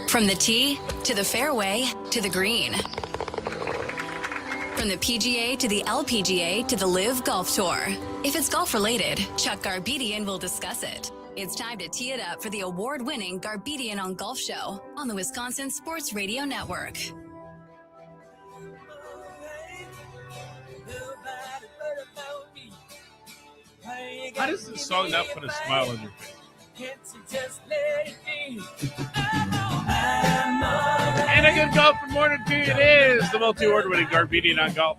From the tee to the fairway to the green. From the PGA to the LPGA to the Live Golf Tour. If it's golf related, Chuck Garbedian will discuss it. It's time to tee it up for the award-winning Garbedian on Golf Show on the Wisconsin Sports Radio Network. How does this song not put a smile on your face? And a good golf morning to you. It is the multi-award-winning Garbedian on Golf.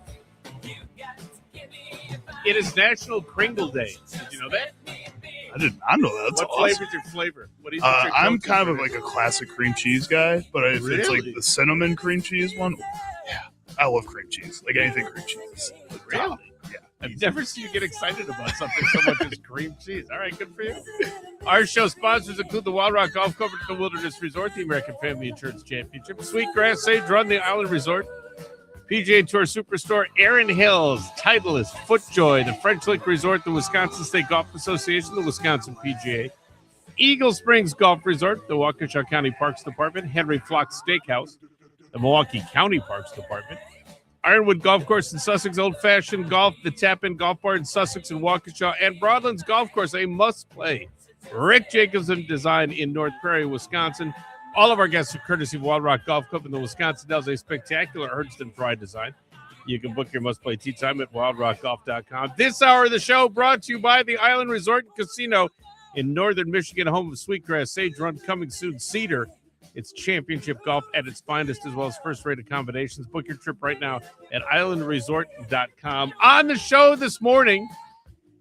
It is National Kringle Day. Did you know that? I did not know that. That's what awesome. flavor's your flavor? What is I'm kind of like a classic cream cheese guy, but if it's like the cinnamon cream cheese one, yeah, I love cream cheese. Like anything cream cheese. Really? Yeah. I've never seen you get excited about something so much as cream cheese. All right, good for you. Our show sponsors include the Wild Rock Golf Club at the Wilderness Resort, the American Family Insurance Championship, Sweetgrass Sage Run, the Island Resort, PGA Tour Superstore, Erin Hills, Titleist, FootJoy, the French Lick Resort, the Wisconsin State Golf Association, the Wisconsin PGA, Eagle Springs Golf Resort, the Waukesha County Parks Department, Henry Flock Steakhouse, the Milwaukee County Parks Department, Ironwood Golf Course in Sussex, Old Fashioned Golf, the Tap-In Golf Bar in Sussex and Waukesha, and Broadlands Golf Course, a must-play. Rick Jacobson Design in North Prairie, Wisconsin. All of our guests are courtesy of Wild Rock Golf Club and the Wisconsin Dells, a spectacular Herdston Fry design. You can book your must-play tee time at wildrockgolf.com. This hour of the show brought to you by the Island Resort and Casino in northern Michigan, home of Sweetgrass Sage Run, coming soon, Cedar. It's championship golf at its finest, as well as first-rate accommodations. Book your trip right now at islandresort.com. On the show this morning,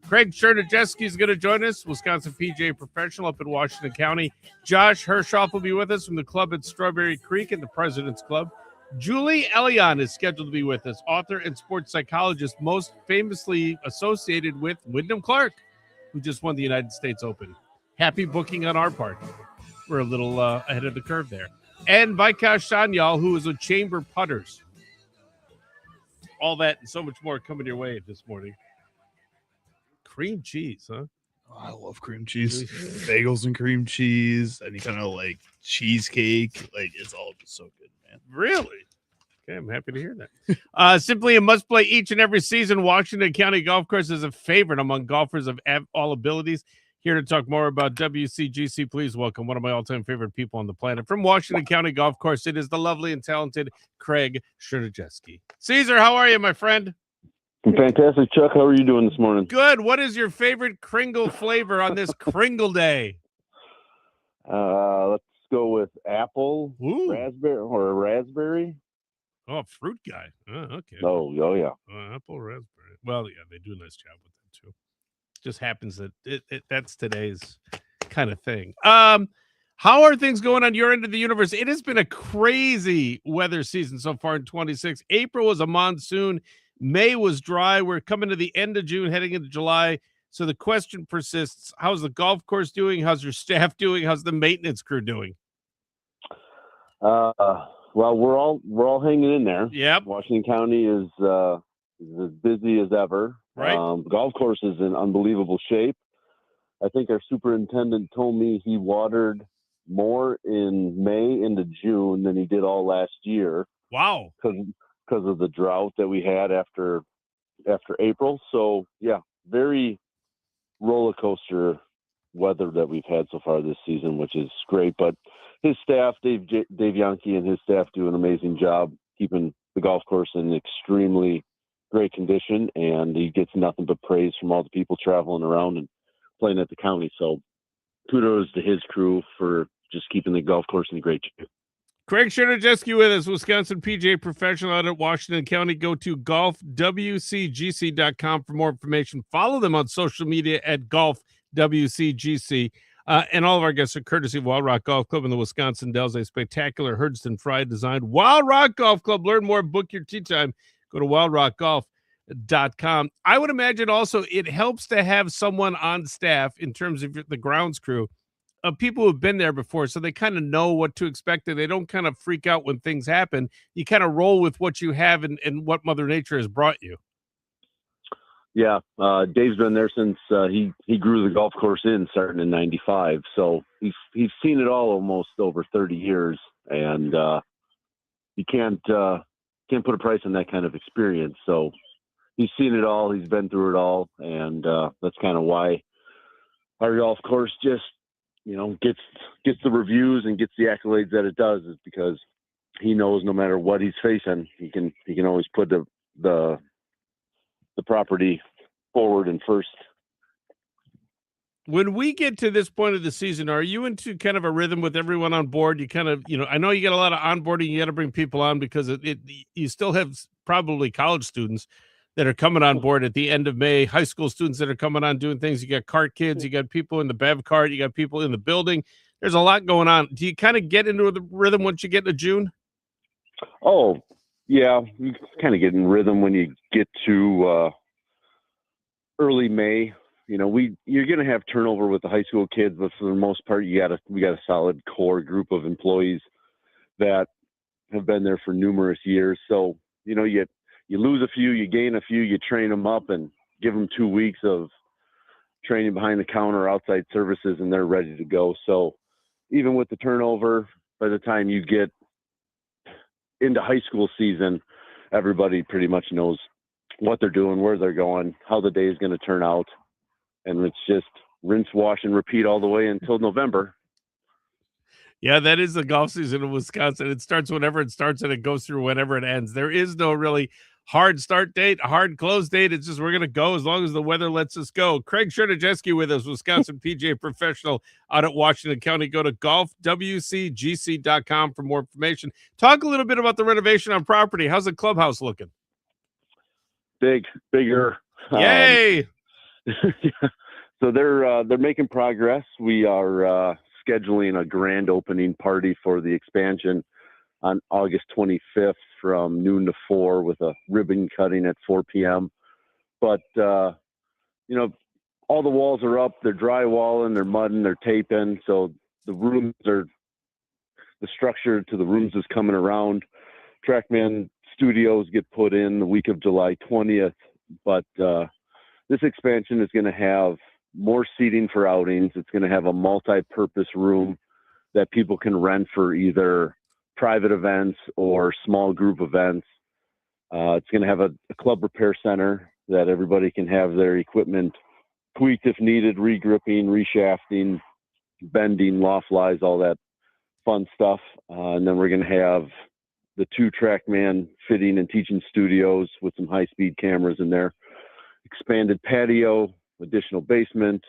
Craig Chernijeski is going to join us, Wisconsin PGA professional up in Washington County. Josh Hershoff will be with us from the club at Strawberry Creek and the President's Club. Julie Elion is scheduled to be with us, author and sports psychologist, most famously associated with Wyndham Clark, who just won the United States Open. Happy booking on our part. We're a little ahead of the curve there. And Vikash Sanyal, who is with Chamber Putters. All that and so much more coming your way this morning. Cream cheese, huh? Oh, I love cream cheese. Bagels and cream cheese. Any kind of like cheesecake. Like it's all just so good, man. Really? Okay, I'm happy to hear that. Simply a must-play each and every season. Washington County Golf Course is a favorite among golfers of all abilities. Here to talk more about WCGC, please welcome one of my all-time favorite people on the planet. From Washington County Golf Course, it is the lovely and talented Craig Chernijeski. Caesar, how are you, my friend? Fantastic, Chuck. How are you doing this morning? Good. What is your favorite Kringle flavor on this Kringle Day? Let's go with apple, raspberry. Oh, fruit guy. Oh, okay. Oh yeah. Apple, raspberry. Well, yeah, they do a nice job with that too. Just happens that that's today's kind of thing. How are things going on your end of the universe? It has been a crazy weather season so far in 26. April was a monsoon. May was dry. We're coming to the end of June, heading into July. So the question persists: how's the golf course doing? How's your staff doing? How's the maintenance crew doing? Well, we're all hanging in there. Yep. Washington County is as busy as ever. Right. The golf course is in unbelievable shape. I think our superintendent told me he watered more in May into June than he did all last year. Wow. Because of the drought that we had after April. So yeah, very roller coaster weather that we've had so far this season, which is great. But his staff, Dave Yankee and his staff, do an amazing job keeping the golf course in extremely great condition, and he gets nothing but praise from all the people traveling around and playing at the county. So kudos to his crew for just keeping the golf course in great shape. Craig Chernijeski with us, Wisconsin PGA professional out at Washington County. Go to golfwcgc.com for more information. Follow them on social media at golfwcgc. And all of our guests are courtesy of Wild Rock Golf Club and the Wisconsin Dells, a spectacular Herdston Fry designed Wild Rock Golf Club. Learn more, book your tee time. Go to wildrockgolf.com. I would imagine also it helps to have someone on staff in terms of the grounds crew of people who've been there before, so they kind of know what to expect and they don't kind of freak out when things happen. You kind of roll with what you have and what Mother Nature has brought you. Yeah, Dave's been there since he grew the golf course starting in '95. So he's seen it all almost over 30 years, and you can't put a price on that kind of experience. So he's seen it all, he's been through it all, and that's kind of why our golf course just gets the reviews and gets the accolades that it does, is because he knows no matter what he's facing, he can always put the property forward and first. When we get to this point of the season, are you into kind of a rhythm with everyone on board? You kind of, I know you get a lot of onboarding. You got to bring people on because you still have probably college students that are coming on board at the end of May, high school students that are coming on doing things. You got cart kids, you got people in the Bev cart, you got people in the building. There's a lot going on. Do you kind of get into the rhythm once you get into June? Oh, yeah. You kind of get in rhythm when you get to early May. You're going to have turnover with the high school kids, but for the most part, we got a solid core group of employees that have been there for numerous years. So, you lose a few, you gain a few, you train them up and give them 2 weeks of training behind the counter, outside services, and they're ready to go. So even with the turnover, by the time you get into high school season, everybody pretty much knows what they're doing, where they're going, how the day is going to turn out. And it's just rinse, wash, and repeat all the way until November. Yeah, that is the golf season in Wisconsin. It starts whenever it starts and it goes through whenever it ends. There is no really hard start date, hard close date. It's just we're going to go as long as the weather lets us go. Craig Chernijeski with us, Wisconsin PGA professional out at Washington County. Go to golfwcgc.com for more information. Talk a little bit about the renovation on property. How's the clubhouse looking? Bigger. Yay! So they're making progress. We are scheduling a grand opening party for the expansion on August 25th from noon to 4 with a ribbon cutting at 4 p.m. But, all the walls are up, they're drywalling, they're mudding, they're taping. So the structure to the rooms is coming around. TrackMan studios get put in the week of July 20th. But this expansion is going to have more seating for outings. It's going to have a multi-purpose room that people can rent for either private events or small group events. It's going to have a club repair center that everybody can have their equipment tweaked if needed, regripping, reshafting, bending, loft lies, all that fun stuff. And then we're going to have the 2 TrackMan fitting and teaching studios with some high-speed cameras in there, expanded patio, additional basement,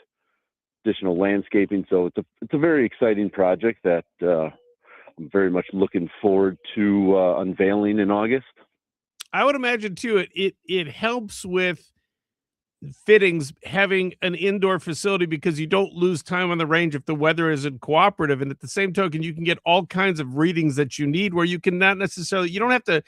additional landscaping. So it's a very exciting project that I'm very much looking forward to unveiling in August. I would imagine too, it helps with fittings having an indoor facility because you don't lose time on the range if the weather isn't cooperative. And at the same token, you can get all kinds of readings that you need where you can not necessarily, you don't have to.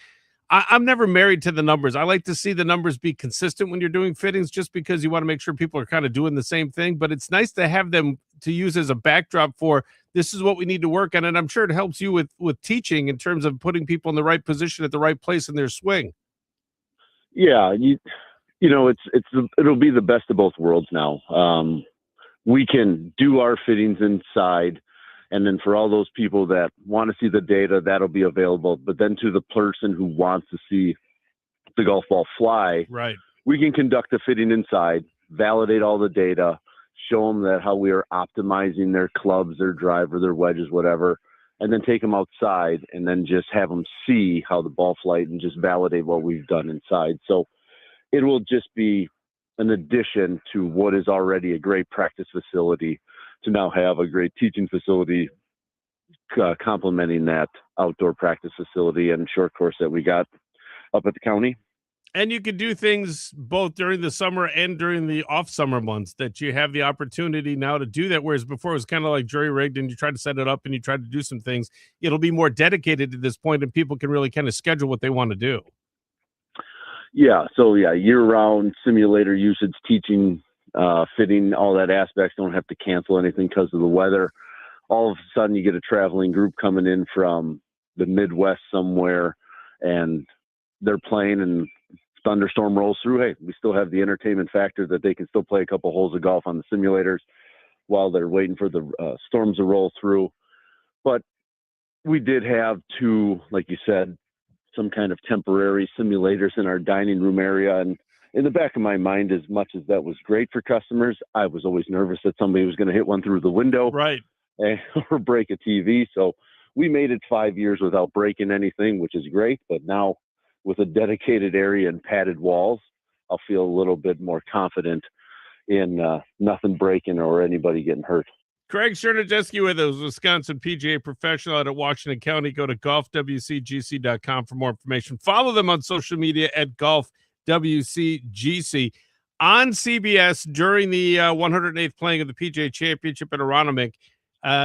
I'm never married to the numbers. I like to see the numbers be consistent when you're doing fittings just because you want to make sure people are kind of doing the same thing. But it's nice to have them to use as a backdrop for this is what we need to work on. And I'm sure it helps you with teaching in terms of putting people in the right position at the right place in their swing. Yeah, it'll be the best of both worlds now. We can do our fittings inside. And then for all those people that want to see the data, that'll be available. But then to the person who wants to see the golf ball fly, right, we can conduct the fitting inside, validate all the data, show them that how we are optimizing their clubs, their driver, their wedges, whatever, and then take them outside and then just have them see how the ball flight and just validate what we've done inside. So it will just be an addition to what is already a great practice facility to now have a great teaching facility complementing that outdoor practice facility and short course that we got up at the county. And you can do things both during the summer and during the off-summer months that you have the opportunity now to do that, whereas before it was kind of like jury-rigged and you tried to set it up and you tried to do some things. It'll be more dedicated to this point and people can really kind of schedule what they want to do. Yeah, so year-round simulator usage, teaching, fitting, all that aspects, don't have to cancel anything because of the weather. All of a sudden you get a traveling group coming in from the Midwest somewhere and they're playing and thunderstorm rolls through, hey, we still have the entertainment factor that they can still play a couple holes of golf on the simulators while they're waiting for the storms to roll through. But we did have two, like you said, some kind of temporary simulators in our dining room area. And in the back of my mind, as much as that was great for customers, I was always nervous that somebody was going to hit one through the window, Right, or break a TV. So we made it 5 years without breaking anything, which is great. But now with a dedicated area and padded walls, I'll feel a little bit more confident in nothing breaking or anybody getting hurt. Craig Chernijeski with us, Wisconsin PGA professional out of Washington County. Go to golfwcgc.com for more information. Follow them on social media at golfwcgc. On CBS during the 108th playing of the PGA Championship at Aronimink,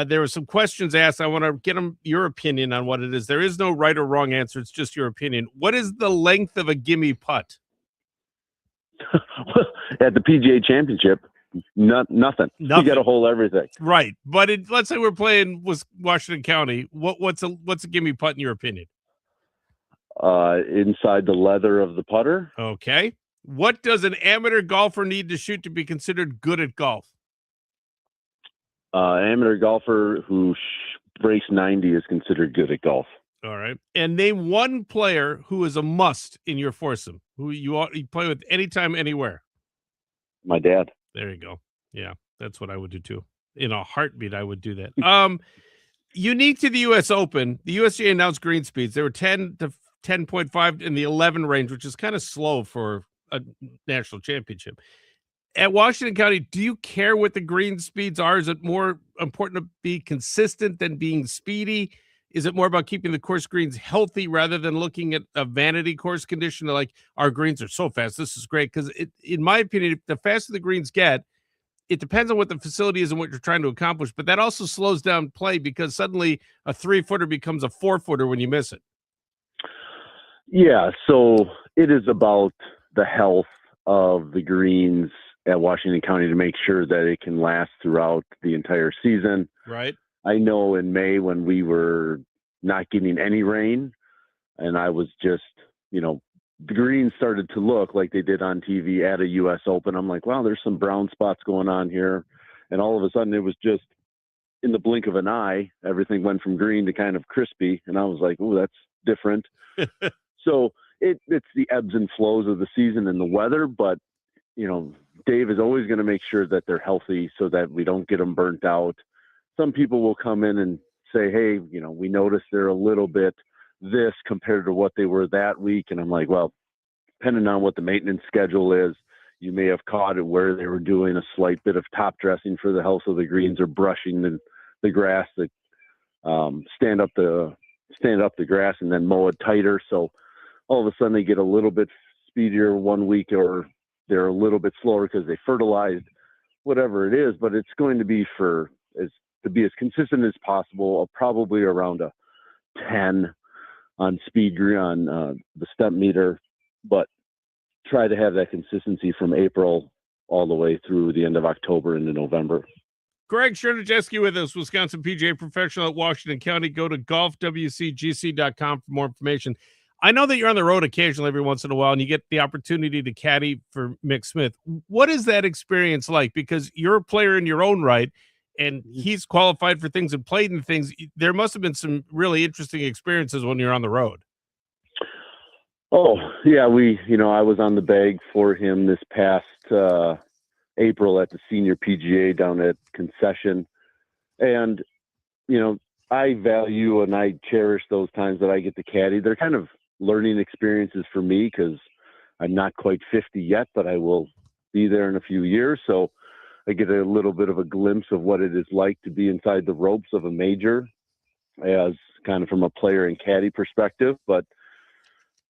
there were some questions asked. I want to get your opinion on what it is. There is no right or wrong answer. It's just your opinion. What is the length of a gimme putt? At the PGA Championship, nothing. You got to hold everything. Right. But let's say we're playing Washington County. What's a gimme putt in your opinion? Inside the leather of the putter. Okay. What does an amateur golfer need to shoot to be considered good at golf? Amateur golfer who breaks 90 is considered good at golf. All right. And name one player who is a must in your foursome, who you play with anytime, anywhere. My dad. There you go. Yeah, that's what I would do too. In a heartbeat, I would do that. Unique to the U.S. Open, the USGA announced green speeds. They were 10 to 10.5 in the 11 range, which is kind of slow for a national championship. At Washington County, do you care what the green speeds are? Is it more important to be consistent than being speedy? Is it more about keeping the course greens healthy rather than looking at a vanity course condition like our greens are so fast? This is great because, in my opinion, the faster the greens get, it depends on what the facility is and what you're trying to accomplish. But that also slows down play because suddenly a 3-footer becomes a 4-footer when you miss it. Yeah, so it is about the health of the greens at Washington County to make sure that it can last throughout the entire season. Right. I know in May when we were not getting any rain and I was just, the greens started to look like they did on TV at a U.S. Open. I'm like, wow, there's some brown spots going on here. And all of a sudden it was just in the blink of an eye, everything went from green to kind of crispy. And I was like, oh, that's different. So it's the ebbs and flows of the season and the weather. But, Dave is always going to make sure that they're healthy so that we don't get them burnt out. Some people will come in and say, hey, we noticed they're a little bit this compared to what they were that week. And I'm like, well, depending on what the maintenance schedule is, you may have caught it where they were doing a slight bit of top dressing for the health of the greens or brushing the grass to stand up the grass and then mow it tighter. So all of a sudden they get a little bit speedier one week or they're a little bit slower because they fertilized, whatever it is. But it's going to be to be as consistent as possible, probably around a 10 on speed on the step meter, but try to have that consistency from April all the way through the end of October into November. Greg Chernijeski with us, Wisconsin PGA professional at Washington County. Go to golfwcgc.com for more information. I know that you're on the road occasionally every once in a while and you get the opportunity to caddy for Mick Smith. What is that experience like? Because you're a player in your own right and he's qualified for things and played in things. There must have been some really interesting experiences when you're on the road. Oh, yeah. I was on the bag for him this past April at the senior PGA down at Concession. And, I value and I cherish those times that I get to caddy. They're kind of learning experiences for me because I'm not quite 50 yet, but I will be there in a few years. So I get a little bit of a glimpse of what it is like to be inside the ropes of a major as kind of from a player and caddy perspective. But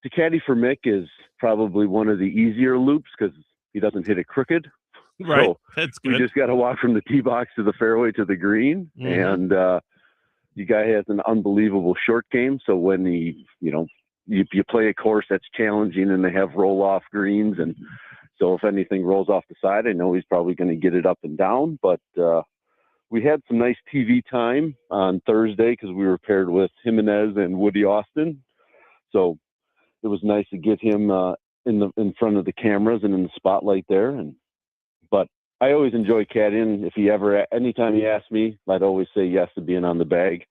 to caddy for Mick is probably one of the easier loops because he doesn't hit it crooked. Right. So that's good. We just got to walk from the tee box to the fairway to the green. Mm-hmm. And the guy has an unbelievable short game. So when you play a course that's challenging and they have roll off greens. And so if anything rolls off the side, I know he's probably going to get it up and down, but we had some nice TV time on Thursday because we were paired with Jimenez and Woody Austin. So it was nice to get him in front of the cameras and in the spotlight there. But I always enjoy caddying. Anytime he asks me, I'd always say yes to being on the bag.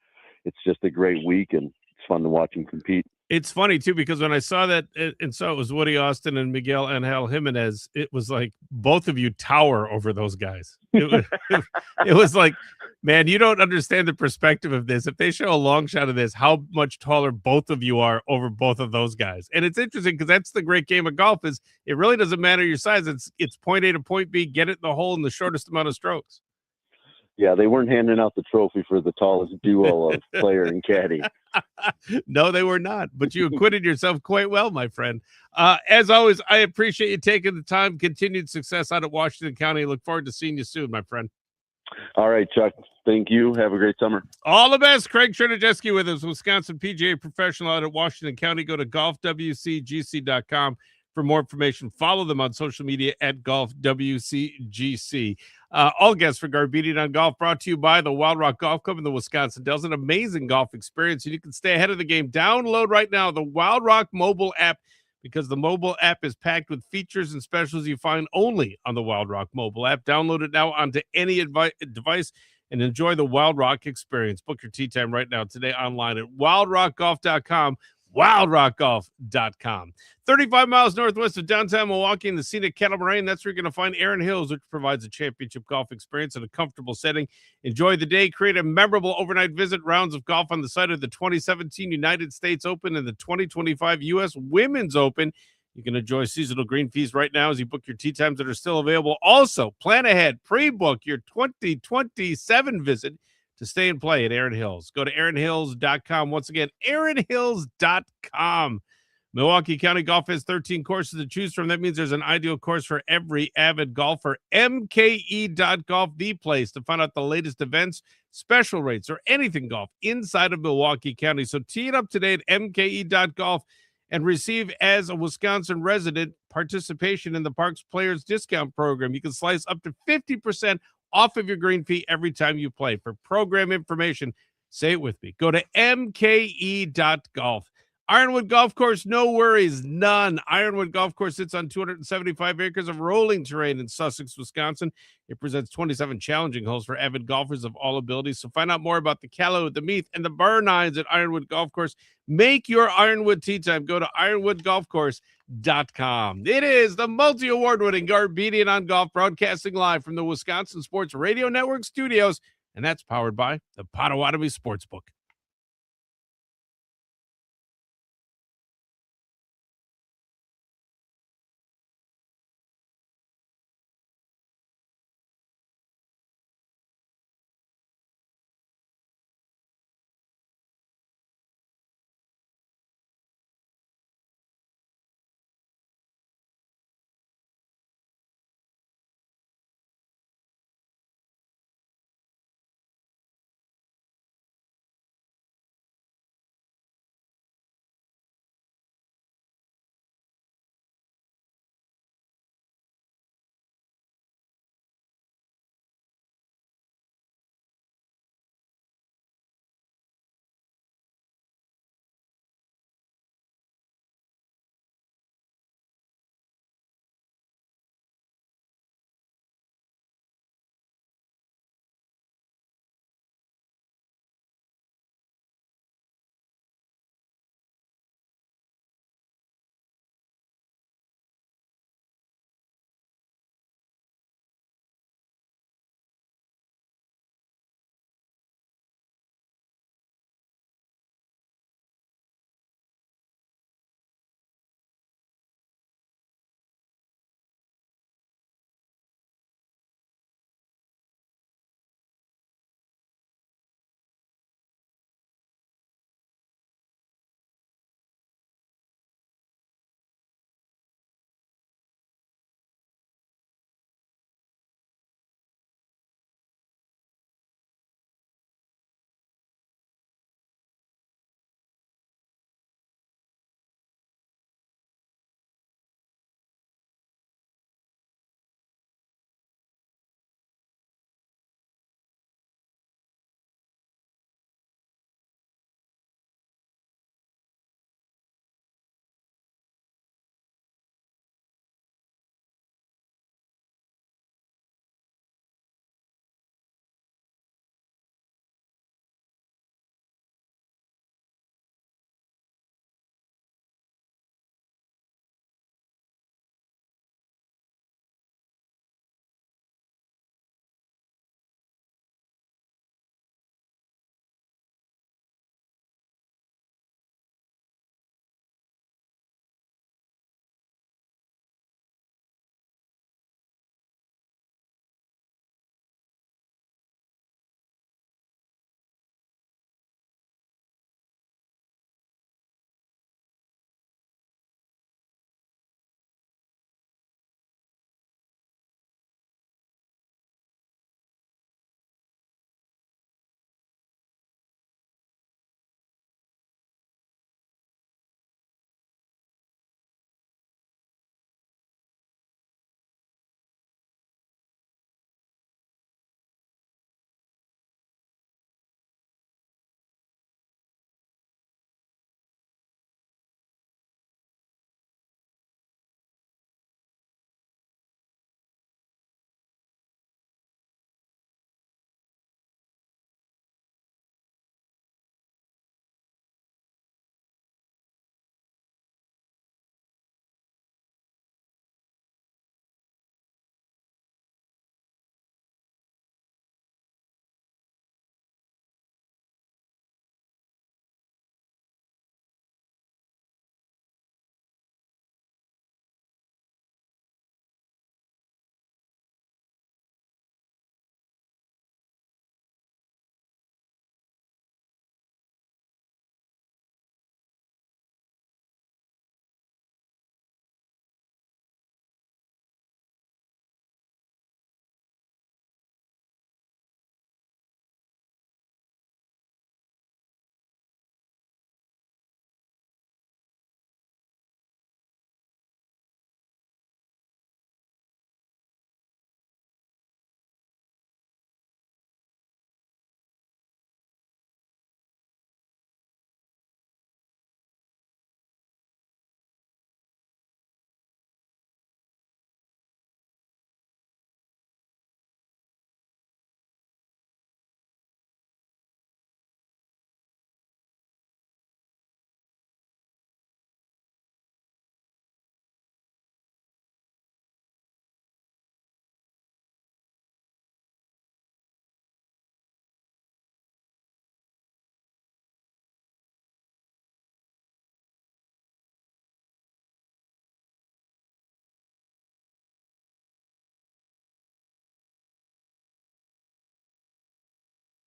It's just a great week, and it's fun to watch him compete. It's funny, too, because when I saw that, and so it was Woody Austin and Miguel Angel Jimenez, it was like both of you tower over those guys. It was like, man, you don't understand the perspective of this. If they show a long shot of this, how much taller both of you are over both of those guys. And it's interesting because that's the great game of golf is it really doesn't matter your size. It's point A to point B, get it in the hole in the shortest amount of strokes. Yeah, they weren't handing out the trophy for the tallest duo of player and caddy. No, they were not, but you acquitted yourself quite well, my friend. As always, I appreciate you taking the time. Continued success out at Washington County. Look forward to seeing you soon, my friend. All right, Chuck. Thank you. Have a great summer. All the best. Craig Chernijeski with us, Wisconsin PGA professional out at Washington County. Go to golfwcgc.com for more information. Follow them on social media at golfwcgc. All guests for Garbedian on Golf brought to you by the Wild Rock Golf Club in the Wisconsin Dells. An amazing golf experience, and you can stay ahead of the game. Download right now the Wild Rock mobile app because the mobile app is packed with features and specials you find only on the Wild Rock mobile app. Download it now onto any device and enjoy the Wild Rock experience. Book your tee time right now today online at wildrockgolf.com. wildrockgolf.com. 35 miles northwest of downtown Milwaukee in the scenic Kettle Moraine. That's where you're going to find Erin Hills, which provides a championship golf experience in a comfortable setting. Enjoy the day. Create a memorable overnight visit. Rounds of golf on the site of the 2017 United States Open and the 2025 U.S. Women's Open. You can enjoy seasonal green fees right now as you book your tee times that are still available. Also, plan ahead. Pre-book your 2027 visit to stay and play at Erin Hills. Go to erinhills.com. Once again, erinhills.com. Milwaukee County Golf has 13 courses to choose from. That means there's an ideal course for every avid golfer. MKE.golf, the place to find out the latest events, special rates, or anything golf inside of Milwaukee County. So tee it up today at MKE.golf and receive as a Wisconsin resident participation in the Parks Players Discount Program. You can slice up to 50% off of your green fee every time you play. For program information, say it with me. Go to mke.golf. Ironwood Golf Course, no worries, none. Ironwood Golf Course sits on 275 acres of rolling terrain in Sussex, Wisconsin. It presents 27 challenging holes for avid golfers of all abilities. So find out more about the Callow, the Meath, and the Bar Nines at Ironwood Golf Course. Make your Ironwood tee time. Go to ironwoodgolfcourse.com. It is the multi-award-winning Garbedian on Golf, broadcasting live from the Wisconsin Sports Radio Network studios, and that's powered by the Potawatomi Sportsbook.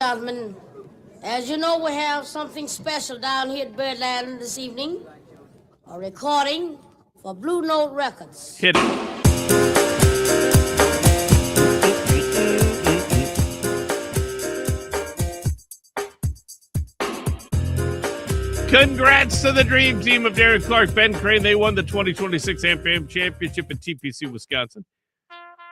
Gentlemen, as you know, we have something special down here at Birdland this evening. A recording for Blue Note Records. Hit it. Congrats to the dream team of Derek Clark, Ben Crane. They won the 2026 AmFam Championship in TPC, Wisconsin.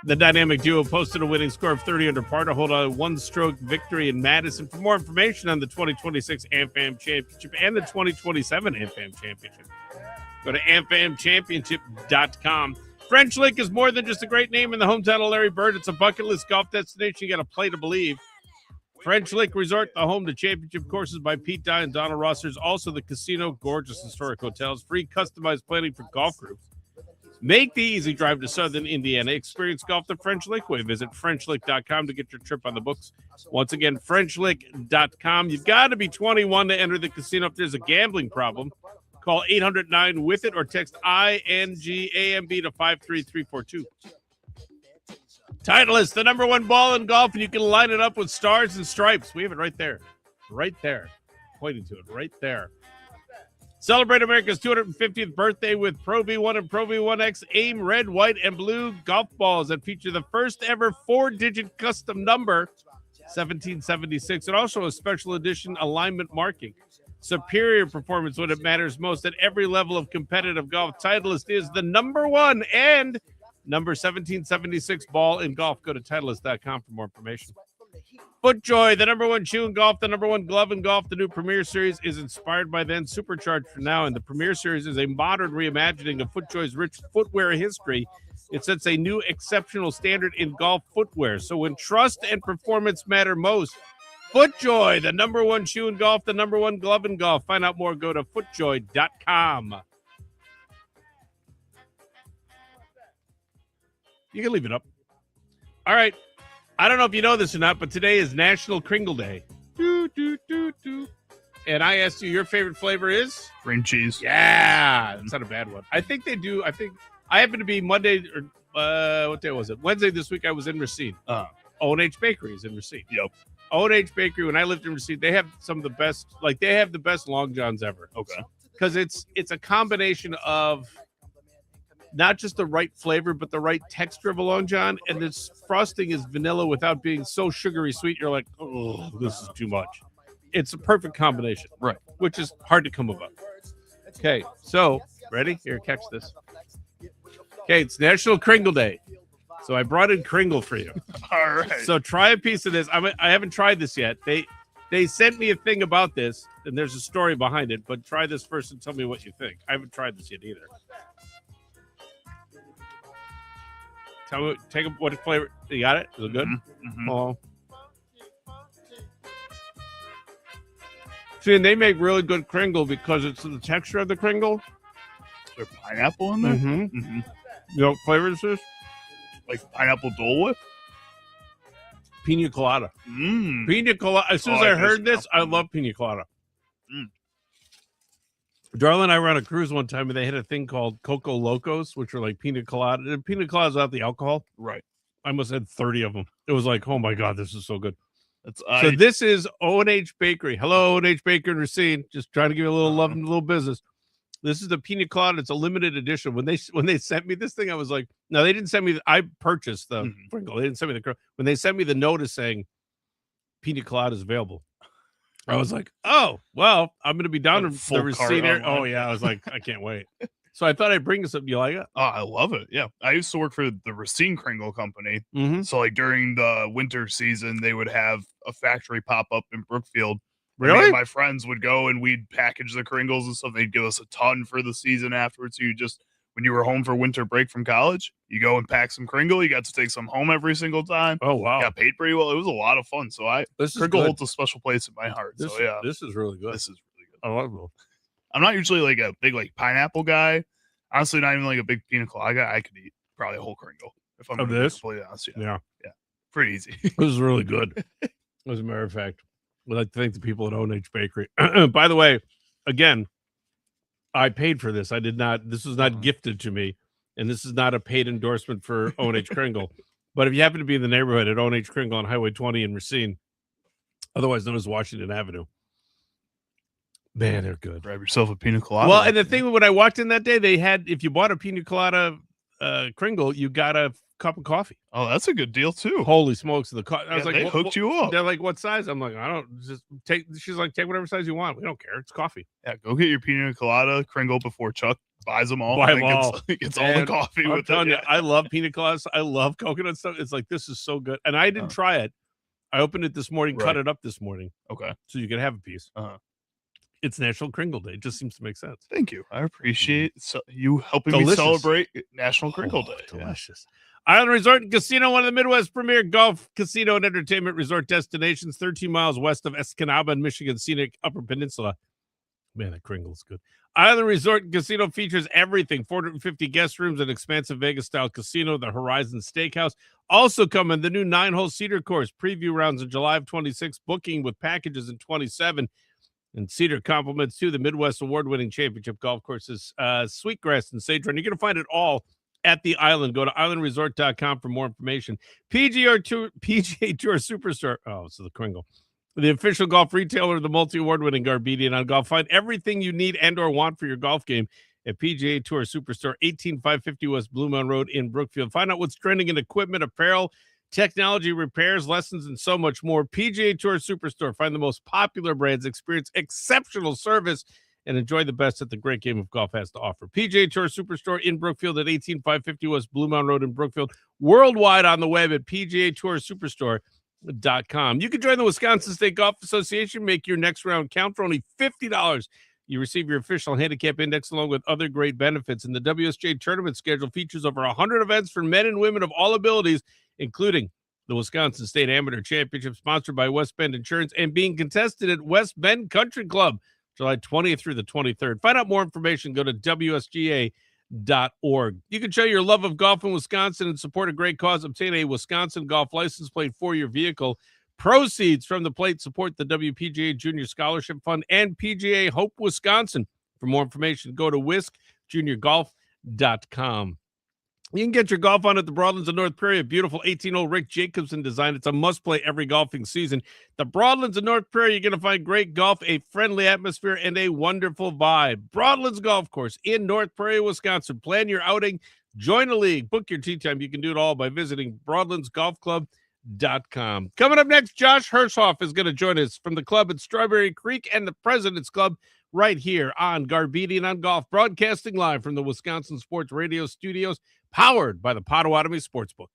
The dynamic duo posted a winning score of 30 under par to hold a one-stroke victory in Madison. For more information on the 2026 AmFam Championship and the 2027 AmFam Championship, go to amfamchampionship.com. French Lick is more than just a great name in the hometown of Larry Bird. It's a bucket list golf destination you got to play to believe. French Lick Resort, the home to championship courses by Pete Dye and Donald Ross. There's also the casino, gorgeous historic hotels, free customized planning for golf groups. Make the easy drive to Southern Indiana. Experience golf the French Lick way. Visit FrenchLick.com to get your trip on the books. Once again, FrenchLick.com. You've got to be 21 to enter the casino. If there's a gambling problem, call 800-9-WITH-IT or text INGAMB to 53342. Titleist, the number one ball in golf, and you can line it up with stars and stripes. We have it right there. Right there. Pointing to it right there. Celebrate America's 250th birthday with Pro V1 and Pro V1X Aim red, white, and blue golf balls that feature the first ever 4-digit custom number, 1776, and also a special edition alignment marking. Superior performance when it matters most at every level of competitive golf. Titleist is the number one and number 1776 ball in golf. Go to Titleist.com for more information. FootJoy, the number one shoe in golf, the number one glove in golf. The new Premier Series is inspired by then, supercharged for now. And the Premier Series is a modern reimagining of FootJoy's rich footwear history. It sets a new exceptional standard in golf footwear. So when trust and performance matter most, FootJoy, the number one shoe in golf, the number one glove in golf. Find out more. Go to FootJoy.com. You can leave it up. All right. I don't know if you know this or not, but today is National Kringle Day. And I asked you, your favorite flavor is? Cream cheese. Yeah. It's not a bad one. I think they do. I happen to be Monday, or what day was it? Wednesday this week, I was in Racine. O&H Bakery is in Racine. Yep. O&H Bakery, when I lived in Racine, they have some of the best, they have the best Long Johns ever. Okay. Because it's a combination of not just the right flavor, but the right texture of a Long John. And this frosting is vanilla without being so sugary sweet. You're like, oh, this is too much. It's a perfect combination. Right. Which is hard to come about. Okay, so, ready? Here, catch this. Okay, it's National Kringle Day. So I brought in Kringle for you. All right. So try a piece of this. I haven't tried this yet. They sent me a thing about this, and there's a story behind it, but try this first and tell me what you think. I haven't tried this yet either. Tell me, what flavor. You got it? Is it good? Mm-hmm. Oh. See, and they make really good Kringle because it's the texture of the Kringle. Is there pineapple in there? Mm-hmm. Mm-hmm. You know what flavor this is? Like pineapple Dole Whip? Pina colada. Mm. Pina colada. As soon as I heard this, I love pina colada. Mm. Darla and I were on a cruise one time, and they had a thing called Coco Locos, which were like pina colada. And pina coladas without the alcohol. Right. I must have had 30 of them. It was like, oh my God, this is so good. So this is O&H Bakery. Hello, O&H Bakery in Racine. Just trying to give you a little love and a little business. This is the pina colada. It's a limited edition. When they sent me this thing, I was like, no, they didn't send me. I purchased the Pringle. They didn't send me the. When they sent me the notice saying pina colada is available, I was like, oh, well, I'm going to be down in the Racine area. Oh yeah, I was like, I can't wait. So I thought I'd bring you something. You like it? Oh, I love it. Yeah, I used to work for the Racine Kringle Company. Mm-hmm. So like during the winter season, they would have a factory pop up in Brookfield. Really? Me and my friends would go and we'd package the Kringles and stuff. They'd give us a ton for the season afterwards. So you just, when you were home for winter break from college, you go and pack some Kringle. You got to take some home every single time. Oh, wow. Got paid pretty well. It was a lot of fun. So Kringle holds a special place in my heart. This, so yeah. This is really good. This is really good. I love it. I'm not usually like a big like pineapple guy. Honestly, not even like a big pina colada guy. I could eat probably a whole Kringle if I'm Of this? completely honest. Yeah. Pretty easy. This is really good. As a matter of fact, I'd like to thank the people at O&H Bakery. By the way, again, I paid for this. I did not. This was not gifted to me, and this is not a paid endorsement for O&H Kringle. But if you happen to be in the neighborhood at O&H Kringle on Highway 20 in Racine, otherwise known as Washington Avenue. Man, they're good. Grab yourself a pina colada. Well, and the thing when I walked in that day, they had, if you bought a pina colada Kringle, you got a cup of coffee. Oh, that's a good deal too. Holy smokes! I was like, they hooked you up. They're like, what size? I'm like, I don't, just take. She's like, take whatever size you want. We don't care. It's coffee. Yeah, go get your pina colada Kringle before Chuck buys them all. Buy them all. It's all the coffee I'm with telling it. you, I love pina coladas. I love coconut stuff. It's like, this is so good. And I didn't try it. I opened it this morning, cut it up this morning. Okay. So you can have a piece. It's National Kringle Day. It just seems to make sense. Thank you. I appreciate you helping me celebrate National Kringle Day. Delicious. Island Resort and Casino, one of the Midwest's premier golf, casino, and entertainment resort destinations, 13 miles west of Escanaba in Michigan's scenic Upper Peninsula. Man, that Kringle's good. Island Resort and Casino features everything. 450 guest rooms, an expansive Vegas-style casino, the Horizon Steakhouse. Also coming, the new 9-hole Cedar course. Preview rounds in July of 26, booking with packages in 27. And Cedar compliments to the Midwest award-winning championship golf courses, Sweetgrass and Sage Run. You're going to find it all at the island. Go to islandresort.com for more information. PGA Tour Superstore. Oh, so the Kringle. The official golf retailer of the multi-award-winning Garbedian on golf. Find everything you need and or want for your golf game at PGA Tour Superstore, 18550 West Blue Mountain Road in Brookfield. Find out what's trending in equipment, apparel, technology, repairs, lessons, and so much more. PGA Tour Superstore. Find the most popular brands, experience exceptional service, and enjoy the best that the great game of golf has to offer. PGA Tour Superstore in Brookfield at 18550 West Blue Mountain Road in Brookfield. Worldwide on the web at PGATourSuperstore.com. You can join the Wisconsin State Golf Association. Make your next round count for only $50. You receive your official handicap index along with other great benefits. And the WSJ tournament schedule features over 100 events for men and women of all abilities, including the Wisconsin State Amateur Championship, sponsored by West Bend Insurance and being contested at West Bend Country Club, July 20th through the 23rd. Find out more information. Go to WSGA.org. You can show your love of golf in Wisconsin and support a great cause. Obtain a Wisconsin golf license plate for your vehicle. Proceeds from the plate support the WPGA Junior Scholarship Fund and PGA Hope Wisconsin. For more information, go to whiskjuniorgolf.com. You can get your golf on at the Broadlands of North Prairie, a beautiful 18-hole Rick Jacobson design. It's a must-play every golfing season. The Broadlands of North Prairie, you're going to find great golf, a friendly atmosphere, and a wonderful vibe. Broadlands Golf Course in North Prairie, Wisconsin. Plan your outing, join a league, book your tee time. You can do it all by visiting broadlandsgolfclub.com. Coming up next, Josh Hirschhoff is going to join us from the club at Strawberry Creek and the President's Club right here on Garbedian on Golf, broadcasting live from the Wisconsin Sports Radio studios, powered by the Potawatomi Sportsbook.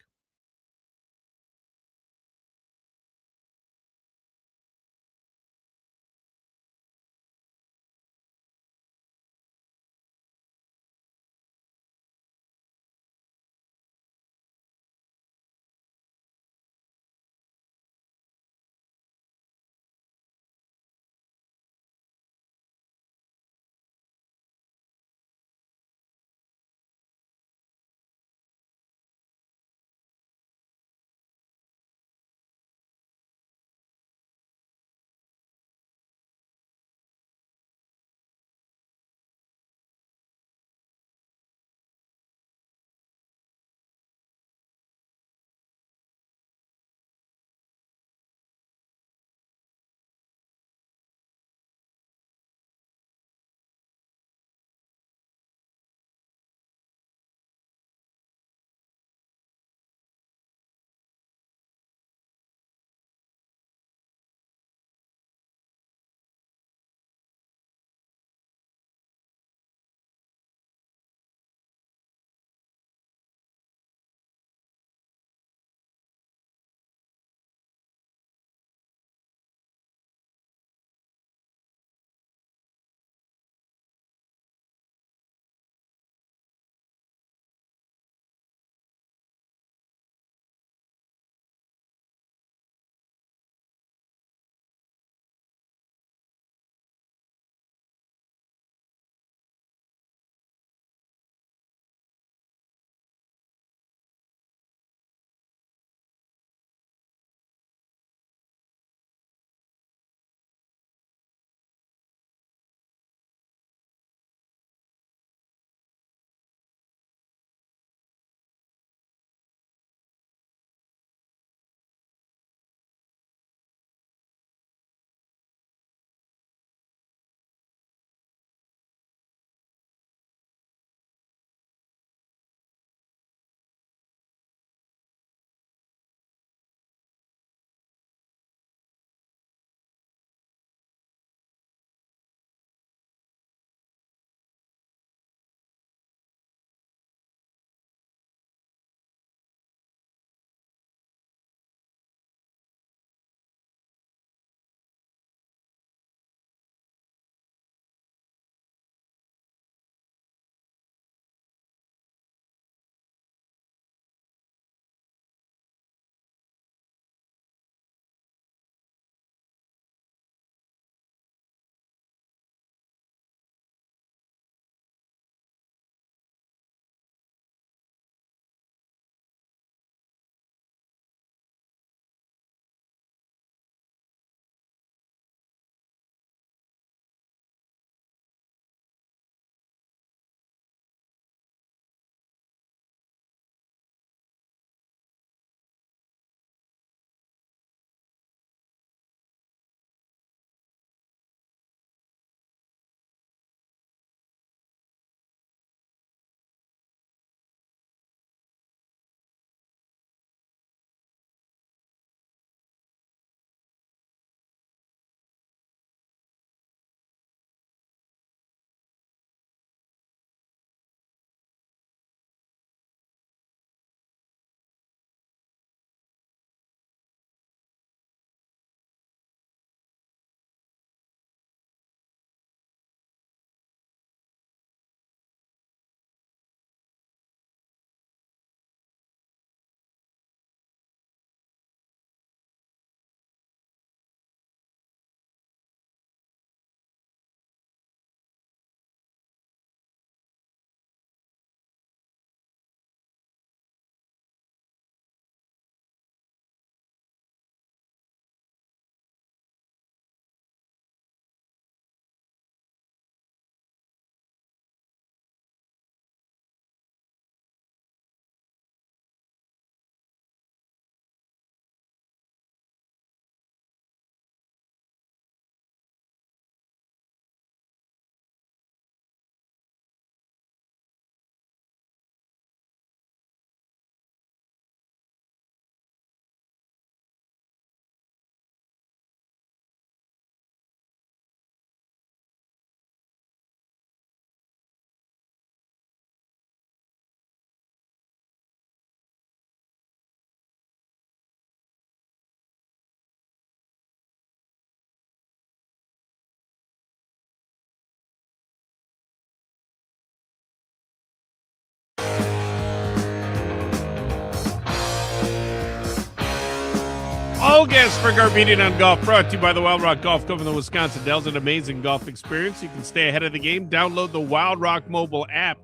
sole guest for Garbedian on Golf, brought to you by the Wild Rock Golf Club in the Wisconsin Dells. An amazing golf experience. You can stay ahead of the game. Download the Wild Rock mobile app,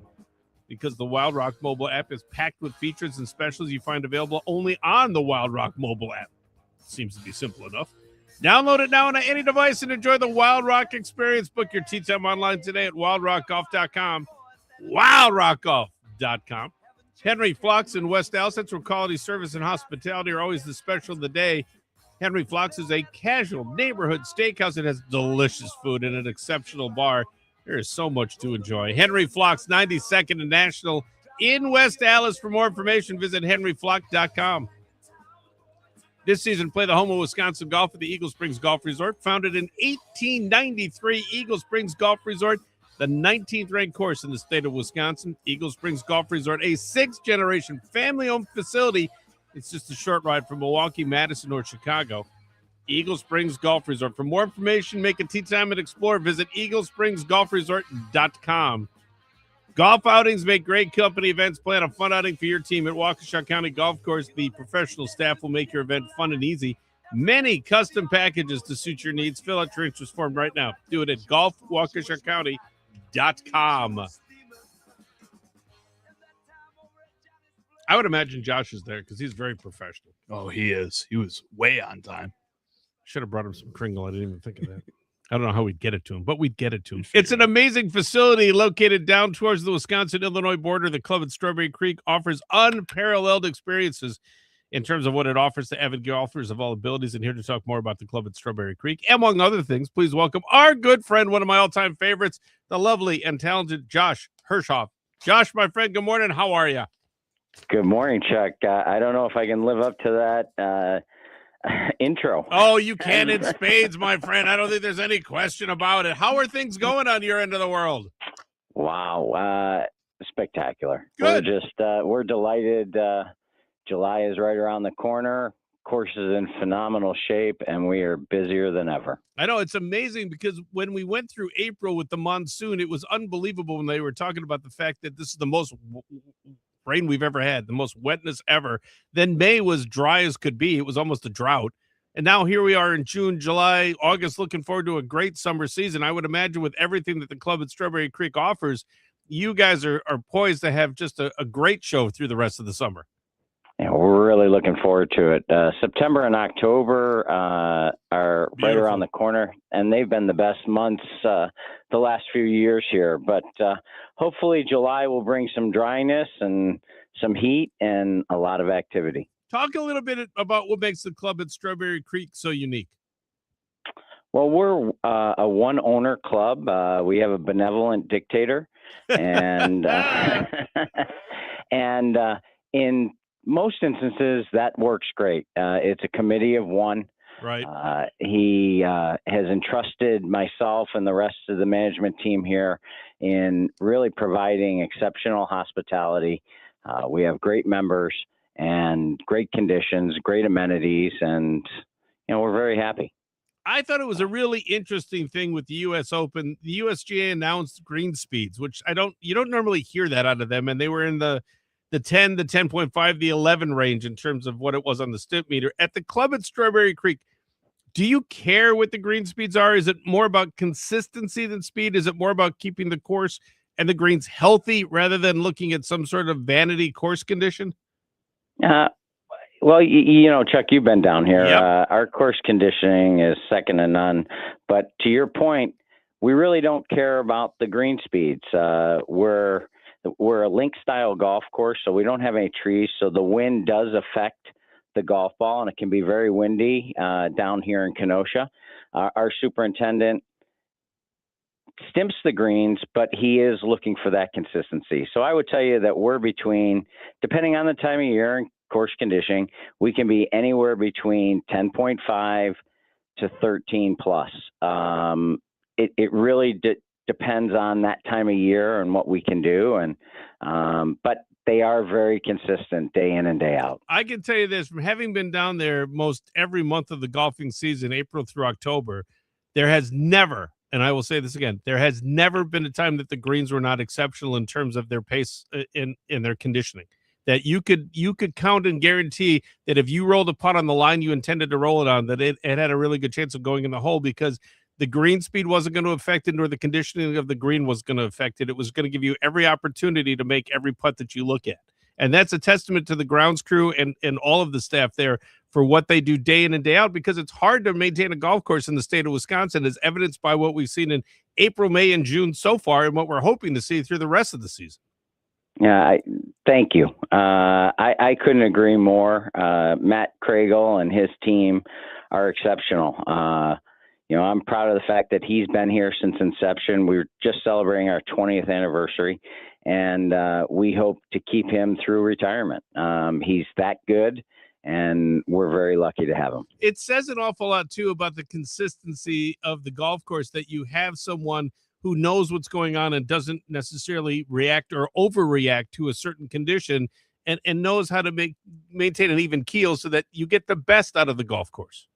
because the Wild Rock mobile app is packed with features and specials you find available only on the Wild Rock mobile app. Seems to be simple enough. Download it now on any device and enjoy the Wild Rock experience. Book your tee time online today at wildrockgolf.com. Wildrockgolf.com. Henry Flocks in West Dallas. That's where quality service and hospitality are always the special of the day. Henry Flocks is a casual neighborhood steakhouse. It has delicious food and an exceptional bar. There is so much to enjoy. Henry Flocks, 92nd and National in West Dallas. For more information, visit henryflock.com. This season, play the home of Wisconsin golf at the Eagle Springs Golf Resort. Founded in 1893, Eagle Springs Golf Resort, the 19th ranked course in the state of Wisconsin. Eagle Springs Golf Resort, a sixth-generation family-owned facility. It's just a short ride from Milwaukee, Madison, or Chicago. Eagle Springs Golf Resort. For more information, make a tee time and explore. Visit eaglespringsgolfresort.com. Golf outings make great company events. Plan a fun outing for your team at Waukesha County Golf Course. The professional staff will make your event fun and easy. Many custom packages to suit your needs. Fill out your interest form right now. Do it at golfwaukeshacounty.com. I would imagine Josh is there because he's very professional. Oh, he is. He was way on time. Should have brought him some Kringle. I didn't even think of that. I don't know how we'd get it to him, but we'd get it to him. It's an amazing facility located down towards the Wisconsin-Illinois border. The club at Strawberry Creek offers unparalleled experiences in terms of what it offers to avid golfers of all abilities. And here to talk more about the club at Strawberry Creek, among other things, please welcome our good friend, one of my all-time favorites, the lovely and talented Josh Hirschhoff. Josh, my friend, good morning. How are you? Good morning, Chuck. I don't know if I can live up to that intro. Oh, you can in spades, my friend. I don't think there's any question about it. How are things going on your end of the world? Wow. Spectacular. Good. We're delighted. July is right around the corner. Course is in phenomenal shape, and we are busier than ever. I know. It's amazing because when we went through April with the monsoon, it was unbelievable when they were talking about the fact that this is the most rain we've ever had, the most wetness ever. Then May was dry as could be. It was almost a drought. And now here we are in June, July, August, looking forward to a great summer season. I would imagine with everything that the club at Strawberry Creek offers, you guys are poised to have just a great show through the rest of the summer. Yeah, we're really looking forward to it. September and October are right around the corner, and they've been the best months the last few years here. But hopefully July will bring some dryness and some heat and a lot of activity. Talk a little bit about what makes the club at Strawberry Creek so unique. Well, we're a one-owner club. We have a benevolent dictator, and in most instances, that works great. It's a committee of one. Right. He has entrusted myself and the rest of the management team here in really providing exceptional hospitality. We have great members and great conditions, great amenities, and we're very happy. I thought it was a really interesting thing with the U.S. Open. The USGA announced green speeds, which you don't normally hear that out of them, and they were in the 10, the 10.5, the 11 range in terms of what it was on the stimp meter. At the club at Strawberry Creek, do you care what the green speeds are? Is it more about consistency than speed? Is it more about keeping the course and the greens healthy rather than looking at some sort of vanity course condition? Well, Chuck, you've been down here. Yep. Our course conditioning is second to none. But to your point, we really don't care about the green speeds. We're a link style golf course, so we don't have any trees. So the wind does affect the golf ball, and it can be very windy down here in Kenosha. Our superintendent stimps the greens, but he is looking for that consistency. So I would tell you that we're between, depending on the time of year and course conditioning, we can be anywhere between 10.5 to 13 plus. It really depends on that time of year and what we can do. But they are very consistent day in and day out. I can tell you this, from having been down there most every month of the golfing season, April through October, there has never, and I will say this again, there has never been a time that the greens were not exceptional in terms of their pace in their conditioning. that you could count and guarantee that if you rolled a putt on the line you intended to roll it on, that it had a really good chance of going in the hole, because the green speed wasn't going to affect it, nor the conditioning of the green was going to affect it. It was going to give you every opportunity to make every putt that you look at. And that's a testament to the grounds crew and all of the staff there for what they do day in and day out, because it's hard to maintain a golf course in the state of Wisconsin, as evidenced by what we've seen in April, May, and June so far, and what we're hoping to see through the rest of the season. Yeah, thank you. I couldn't agree more. Matt Craigle and his team are exceptional. I'm proud of the fact that he's been here since inception. We're just celebrating our 20th anniversary, and we hope to keep him through retirement. He's that good, and we're very lucky to have him. It says an awful lot, too, about the consistency of the golf course that you have someone who knows what's going on and doesn't necessarily react or overreact to a certain condition, and knows how to maintain an even keel so that you get the best out of the golf course.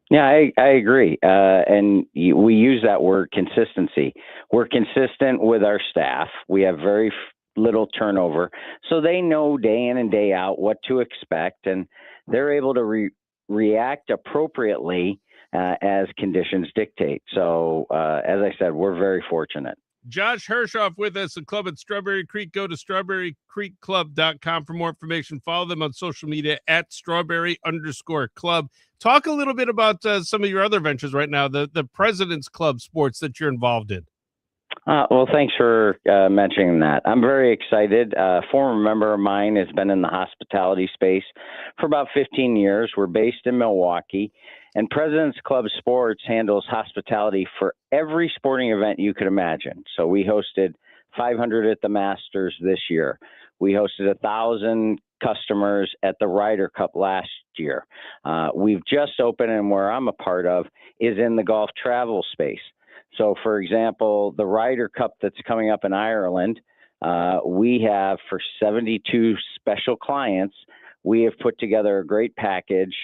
Yeah, I agree. And we use that word consistency. We're consistent with our staff. We have very little turnover. So they know day in and day out what to expect, and they're able to react appropriately as conditions dictate. So, as I said, we're very fortunate. Josh Hershoff with us, the club at Strawberry Creek. Go to strawberrycreekclub.com for more information. Follow them on social media at strawberry_club. Talk a little bit about some of your other ventures right now, the President's Club sports that you're involved in. Well, thanks for mentioning that. I'm very excited. A former member of mine has been in the hospitality space for about 15 years. We're based in Milwaukee, and President's Club Sports handles hospitality for every sporting event you could imagine. So we hosted 500 at the Masters this year. We hosted 1,000 customers at the Ryder Cup last year. We've just opened, and where I'm a part of is in the golf travel space. So, for example, the Ryder Cup that's coming up in Ireland, we have for 72 special clients, we have put together a great package,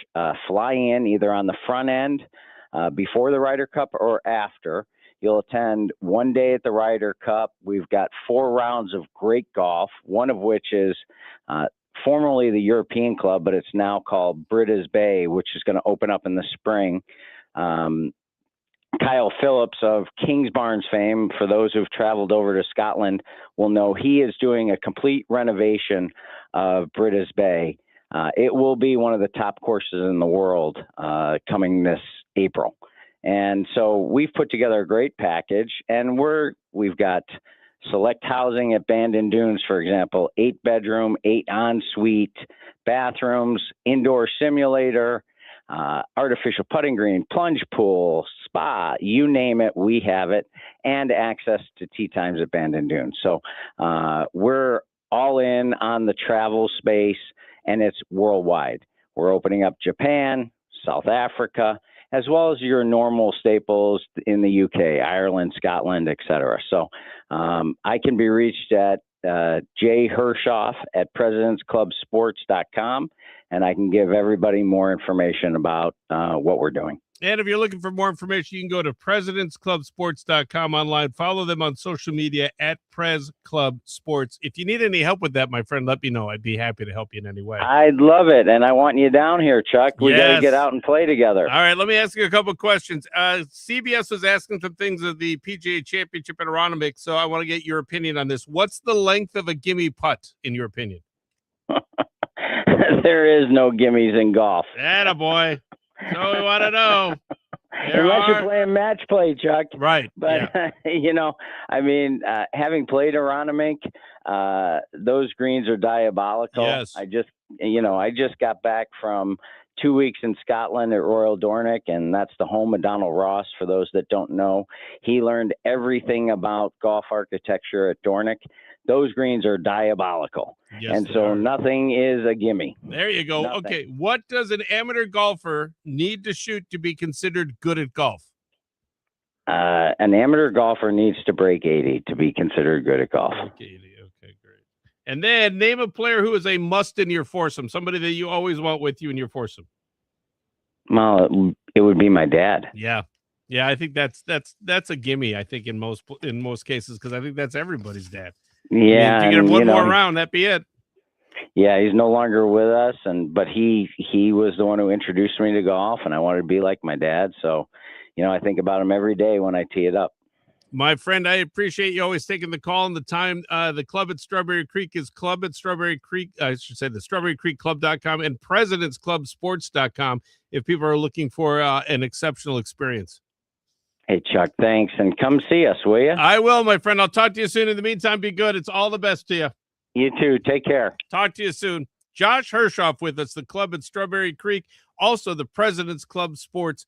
fly in either on the front end before the Ryder Cup or after. You'll attend one day at the Ryder Cup. We've got 4 rounds of great golf, one of which is formerly the European Club, but it's now called Britta's Bay, which is going to open up in the spring. Kyle Phillips of Kingsbarns fame, for those who've traveled over to Scotland, will know he is doing a complete renovation of Britta's Bay. It will be one of the top courses in the world coming this April. And so we've put together a great package, and we've got select housing at Bandon Dunes, for example, 8-bedroom, 8 ensuite bathrooms, indoor simulator, artificial putting green, plunge pool, spa, you name it, we have it, and access to tee times at Bandon Dunes. So we're all in on the travel space, and it's worldwide. We're opening up Japan, South Africa, as well as your normal staples in the UK, Ireland, Scotland, etc. So I can be reached at Jay Hershoff at presidentsclubsports.com, and I can give everybody more information about what we're doing. And if you're looking for more information, you can go to presidentsclubsports.com online. Follow them on social media at Pres Club Sports. If you need any help with that, my friend, let me know. I'd be happy to help you in any way. I'd love it, and I want you down here, Chuck. We got to get out and play together. All right, let me ask you a couple of questions. CBS was asking some things of the PGA Championship at Aronimink, so I want to get your opinion on this. What's the length of a gimme putt, in your opinion? There is no gimmies in golf. Attaboy. So we want to know. Unless you're playing match play, Chuck. Right. But, having played Aronimink, those greens are diabolical. Yes. I just got back from 2 weeks in Scotland at Royal Dornoch, and that's the home of Donald Ross, for those that don't know. He learned everything about golf architecture at Dornoch. Those greens are diabolical. Yes, and so nothing is a gimme. There you go. Nothing. Okay. What does an amateur golfer need to shoot to be considered good at golf? An amateur golfer needs to break 80 to be considered good at golf. Okay, great. And then name a player who is a must in your foursome, somebody that you always want with you in your foursome. Well, it would be my dad. Yeah. I think that's a gimme. I think in most cases, because I think that's everybody's dad. Yeah, if you get one more round, that'd be it. Yeah, he's no longer with us, but he was the one who introduced me to golf, and I wanted to be like my dad. So, I think about him every day when I tee it up. My friend, I appreciate you always taking the call and the time. The club at Strawberry Creek is club at Strawberry Creek. I should say the StrawberryCreekClub.com and PresidentsClubSports.com if people are looking for an exceptional experience. Hey, Chuck, thanks. And come see us, will you? I will, my friend. I'll talk to you soon. In the meantime, be good. It's all the best to you. You too. Take care. Talk to you soon. Josh Hershoff with us, the club at Strawberry Creek, also the President's Club Sports.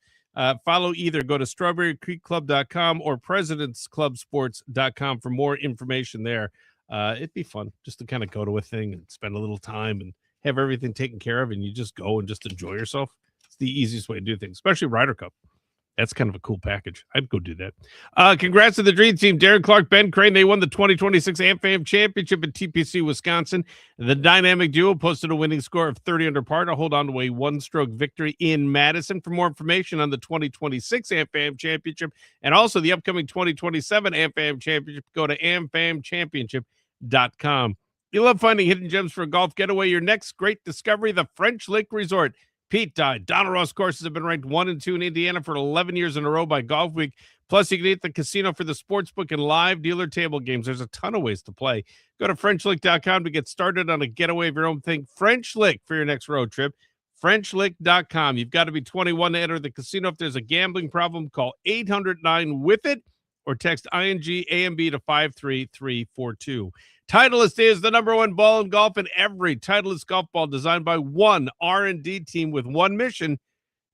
Follow either. Go to StrawberryCreekClub.com or PresidentsClubSports.com for more information there. It'd be fun just to kind of go to a thing and spend a little time and have everything taken care of, and you just go and just enjoy yourself. It's the easiest way to do things, especially Ryder Cup. That's kind of a cool package. I'd go do that. Congrats to the Dream Team. Darren Clark, Ben Crane. They won the 2026 AmFam Championship at TPC, Wisconsin. The dynamic duo posted a winning score of 30 under par to hold on to a one-stroke victory in Madison. For more information on the 2026 AmFam Championship and also the upcoming 2027 AmFam Championship, go to amfamchampionship.com. You love finding hidden gems for a golf getaway. Your next great discovery, the French Lick Resort. Pete died. Donald Ross courses have been ranked 1 and 2 in Indiana for 11 years in a row by Golf Week. Plus, you can hit the casino for the sportsbook and live dealer table games. There's a ton of ways to play. Go to FrenchLick.com to get started on a getaway of your own thing. French Lick for your next road trip. FrenchLick.com. You've got to be 21 to enter the casino. If there's a gambling problem, call 800-9-WITH-IT or text ING-AMB to 53342. Titleist is the number one ball in golf, and every Titleist golf ball designed by one R&D team with one mission.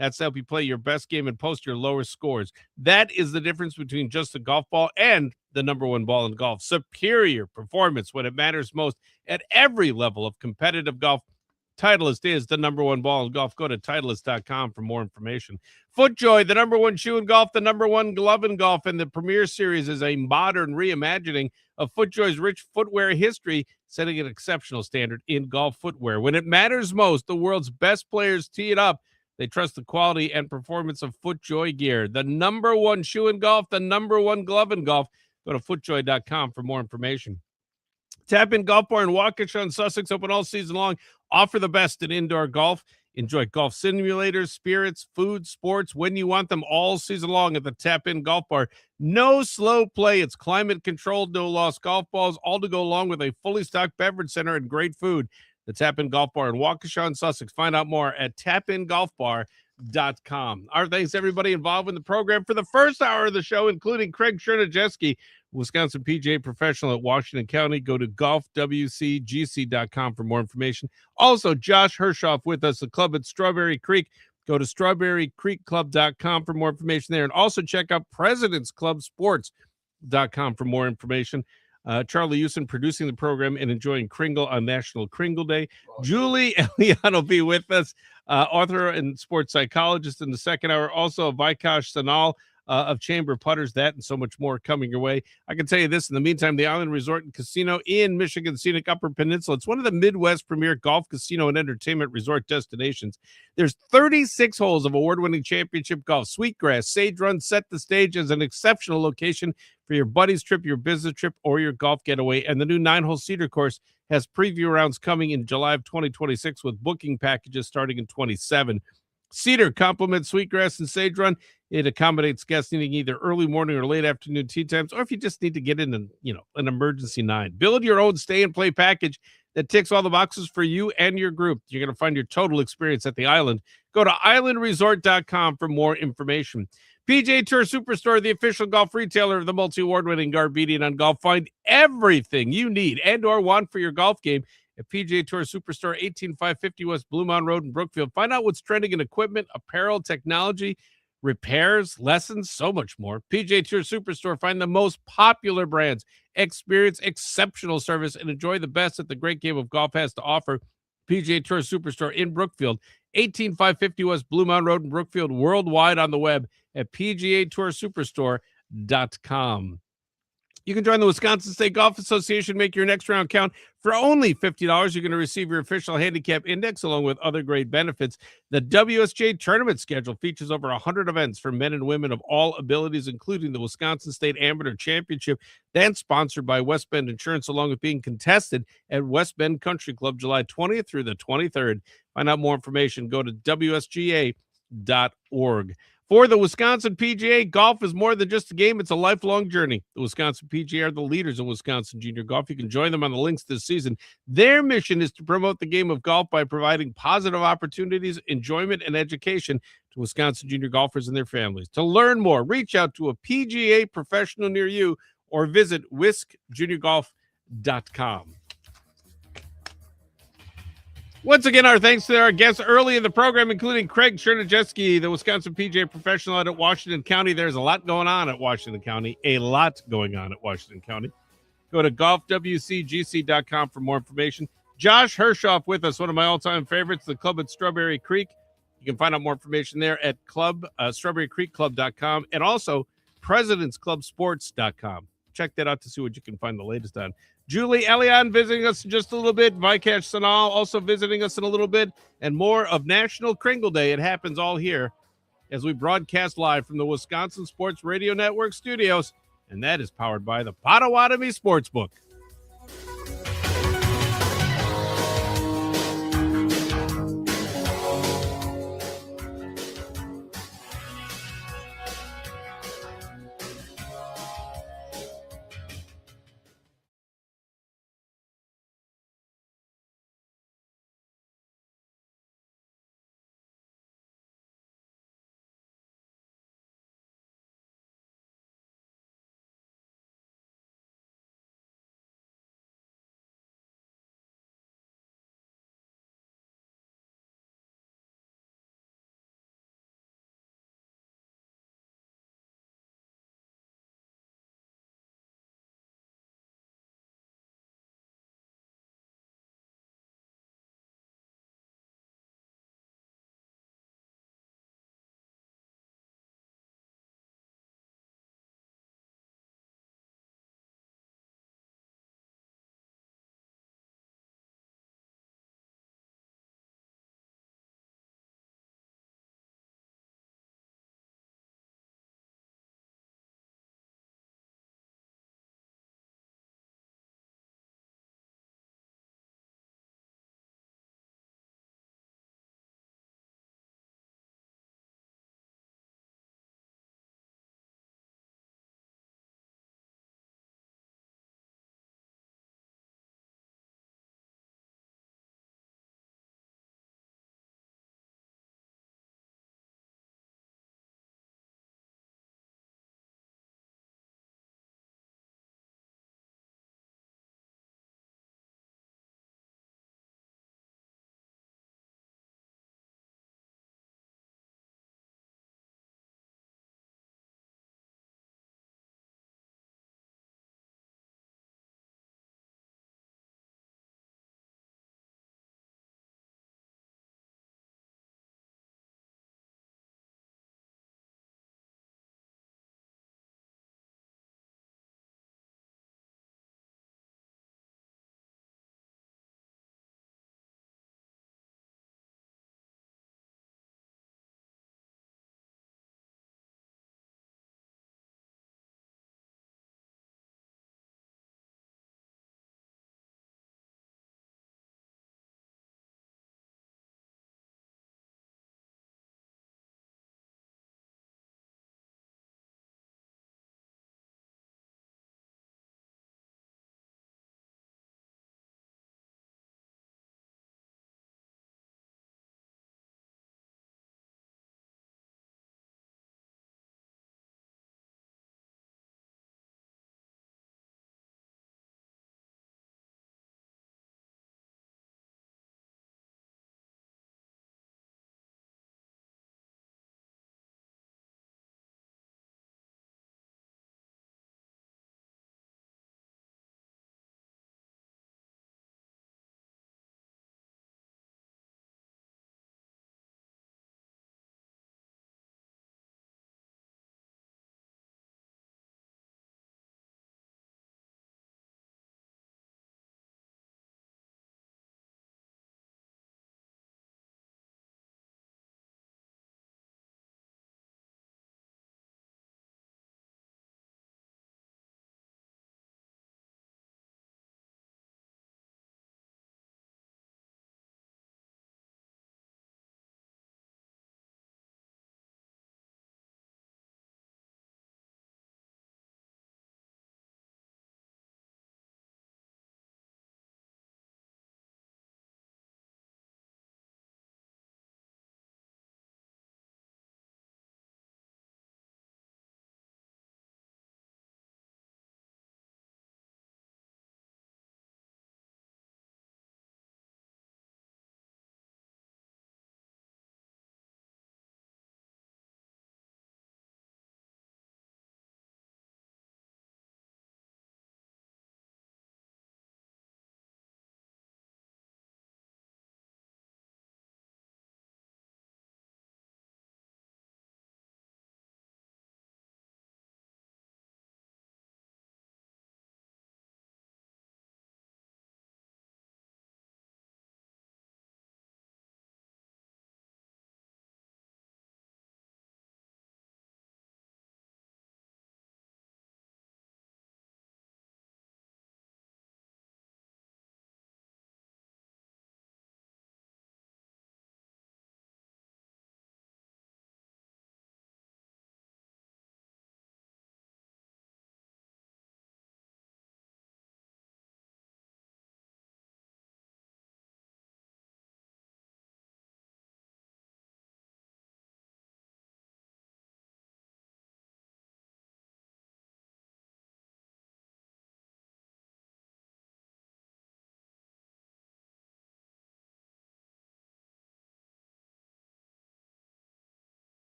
That's to help you play your best game and post your lowest scores. That is the difference between just a golf ball and the number one ball in golf. Superior performance when it matters most at every level of competitive golf. Titleist is the number one ball in golf. Go to Titleist.com for more information. FootJoy, the number one shoe in golf, the number one glove in golf, and the Premier Series is a modern reimagining of FootJoy's rich footwear history, setting an exceptional standard in golf footwear. When it matters most, the world's best players tee it up. They trust the quality and performance of FootJoy gear. The number one shoe in golf, the number one glove in golf. Go to FootJoy.com for more information. Tap In Golf Bar in Waukesha and Sussex, open all season long. Offer the best in indoor golf. Enjoy golf simulators, spirits, food, sports when you want them all season long at the Tap In Golf Bar. No slow play. It's climate controlled, no lost golf balls, all to go along with a fully stocked beverage center and great food. The Tap In Golf Bar in Waukesha and Sussex. Find out more at tapingolfbar.com. Our thanks to everybody involved in the program for the first hour of the show, including Craig Chernijeski, Wisconsin PGA professional at Washington County. Go to golfwcgc.com for more information. Also, Josh Hershoff with us, the club at Strawberry Creek. Go to StrawberryCreekClub.com for more information there. And also check out PresidentsClubSports.com for more information. Charlie Houston producing the program and enjoying Kringle on National Kringle Day. Julie Elian will be with us, author and sports psychologist in the second hour. Also, Vikash Sanal of Chamber Putters, that and so much more coming your way. I can tell you this, in the meantime, the Island Resort and Casino in Michigan's scenic Upper Peninsula. It's one of the Midwest premier golf, casino, and entertainment resort destinations. There's 36 holes of award-winning championship golf. Sweetgrass, Sage Run set the stage as an exceptional location for your buddy's trip, your business trip, or your golf getaway. And the new 9-hole Cedar course has preview rounds coming in July of 2026 with booking packages starting in 27. Cedar complements Sweetgrass and Sage Run. It accommodates guests needing either early morning or late afternoon tee times, or if you just need to get in an emergency 9. Build your own stay and play package that ticks all the boxes for you and your group. You're going to find your total experience at the island. Go to islandresort.com for more information. PGA Tour Superstore, the official golf retailer of the multi-award-winning Garbedian on Golf. Find everything you need and or want for your golf game at PGA Tour Superstore, 18550 West Blue Mountain Road in Brookfield. Find out what's trending in equipment, apparel, technology, repairs, lessons, so much more. PGA Tour Superstore. Find the most popular brands, experience exceptional service, and enjoy the best that the great game of golf has to offer. PGA Tour Superstore in Brookfield, 18550 West Blue Mountain Road in Brookfield, worldwide on the web at PGATourSuperstore.com. You can join the Wisconsin State Golf Association, make your next round count. For only $50, you're going to receive your official handicap index along with other great benefits. The WSJ tournament schedule features over 100 events for men and women of all abilities, including the Wisconsin State Amateur Championship, then sponsored by West Bend Insurance, along with being contested at West Bend Country Club July 20th through the 23rd. Find out more information, go to WSGA.org. For the Wisconsin PGA, golf is more than just a game. It's a lifelong journey. The Wisconsin PGA are the leaders in Wisconsin junior golf. You can join them on the links this season. Their mission is to promote the game of golf by providing positive opportunities, enjoyment, and education to Wisconsin junior golfers and their families. To learn more, reach out to a PGA professional near you or visit wiscjuniorgolf.com. Once again, our thanks to our guests early in the program, including Craig Chernijeski, the Wisconsin PGA professional out at Washington County. There's a lot going on at Washington County. Go to golfwcgc.com for more information. Josh Hershoff with us, one of my all-time favorites, the club at Strawberry Creek. You can find out more information there at strawberrycreekclub.com and also presidentsclubsports.com. Check that out to see what you can find the latest on. Julie Elion visiting us in just a little bit. Vikash Sanal also visiting us in a little bit. And more of National Kringle Day. It happens all here as we broadcast live from the Wisconsin Sports Radio Network studios. And that is powered by the Potawatomi Sportsbook.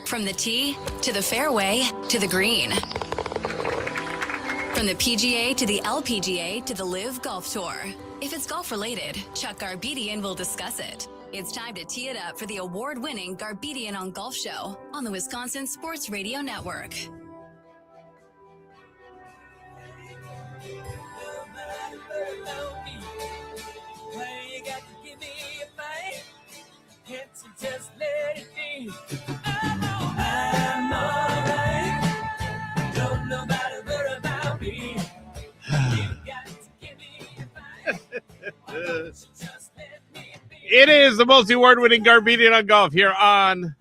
From the tee to the fairway to the green. From the PGA to the LPGA to the Live Golf Tour. If it's golf related, Chuck Garbedian will discuss it. It's time to tee it up for the award-winning Garbedian on Golf Show on the Wisconsin Sports Radio Network. Just let it be. I'm alright. Don't nobody worry about me. You got to give me a fight. Just let me be. It is the multi-award-winning Garbedian on Golf here on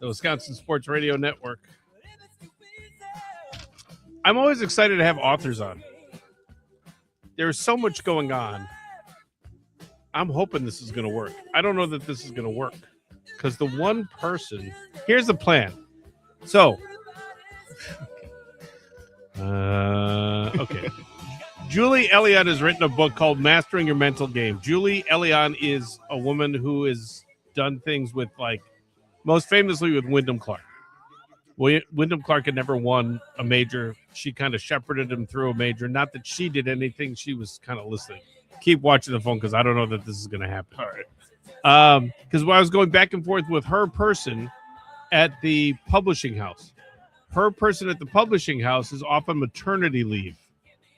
the Wisconsin Sports Radio Network. I'm always excited to have authors on. There's so much going on. I'm hoping this is going to work. I don't know that this is going to work because the one person, here's the plan. So, okay. Julie Elion has written a book called Mastering Your Mental Game. Julie Elion is a woman who has done things with, like, most famously with Wyndham Clark. Wyndham Clark had never won a major. She kind of shepherded him through a major. Not that she did anything. She was kind of listening. Keep watching the phone because I don't know that this is going to happen. All right. Because when I was going back and forth with her person at the publishing house, her person at the publishing house is off on maternity leave.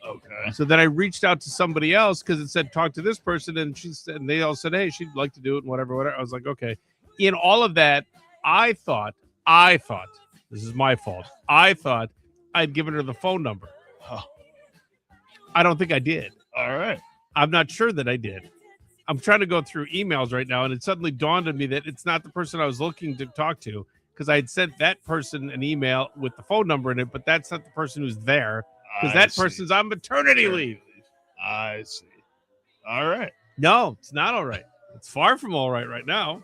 Okay. So then I reached out to somebody else because it said talk to this person, and she said, and they all said, hey, she'd like to do it and whatever. I was like, okay. In all of that, I thought this is my fault. I thought I'd given her the phone number. Oh. I don't think I did. All right. I'm not sure that I did. I'm trying to go through emails right now, and it suddenly dawned on me that it's not the person I was looking to talk to because I had sent that person an email with the phone number in it, but that's not the person who's there because that person's on maternity leave. I see. All right. No, it's not all right. It's far from all right now.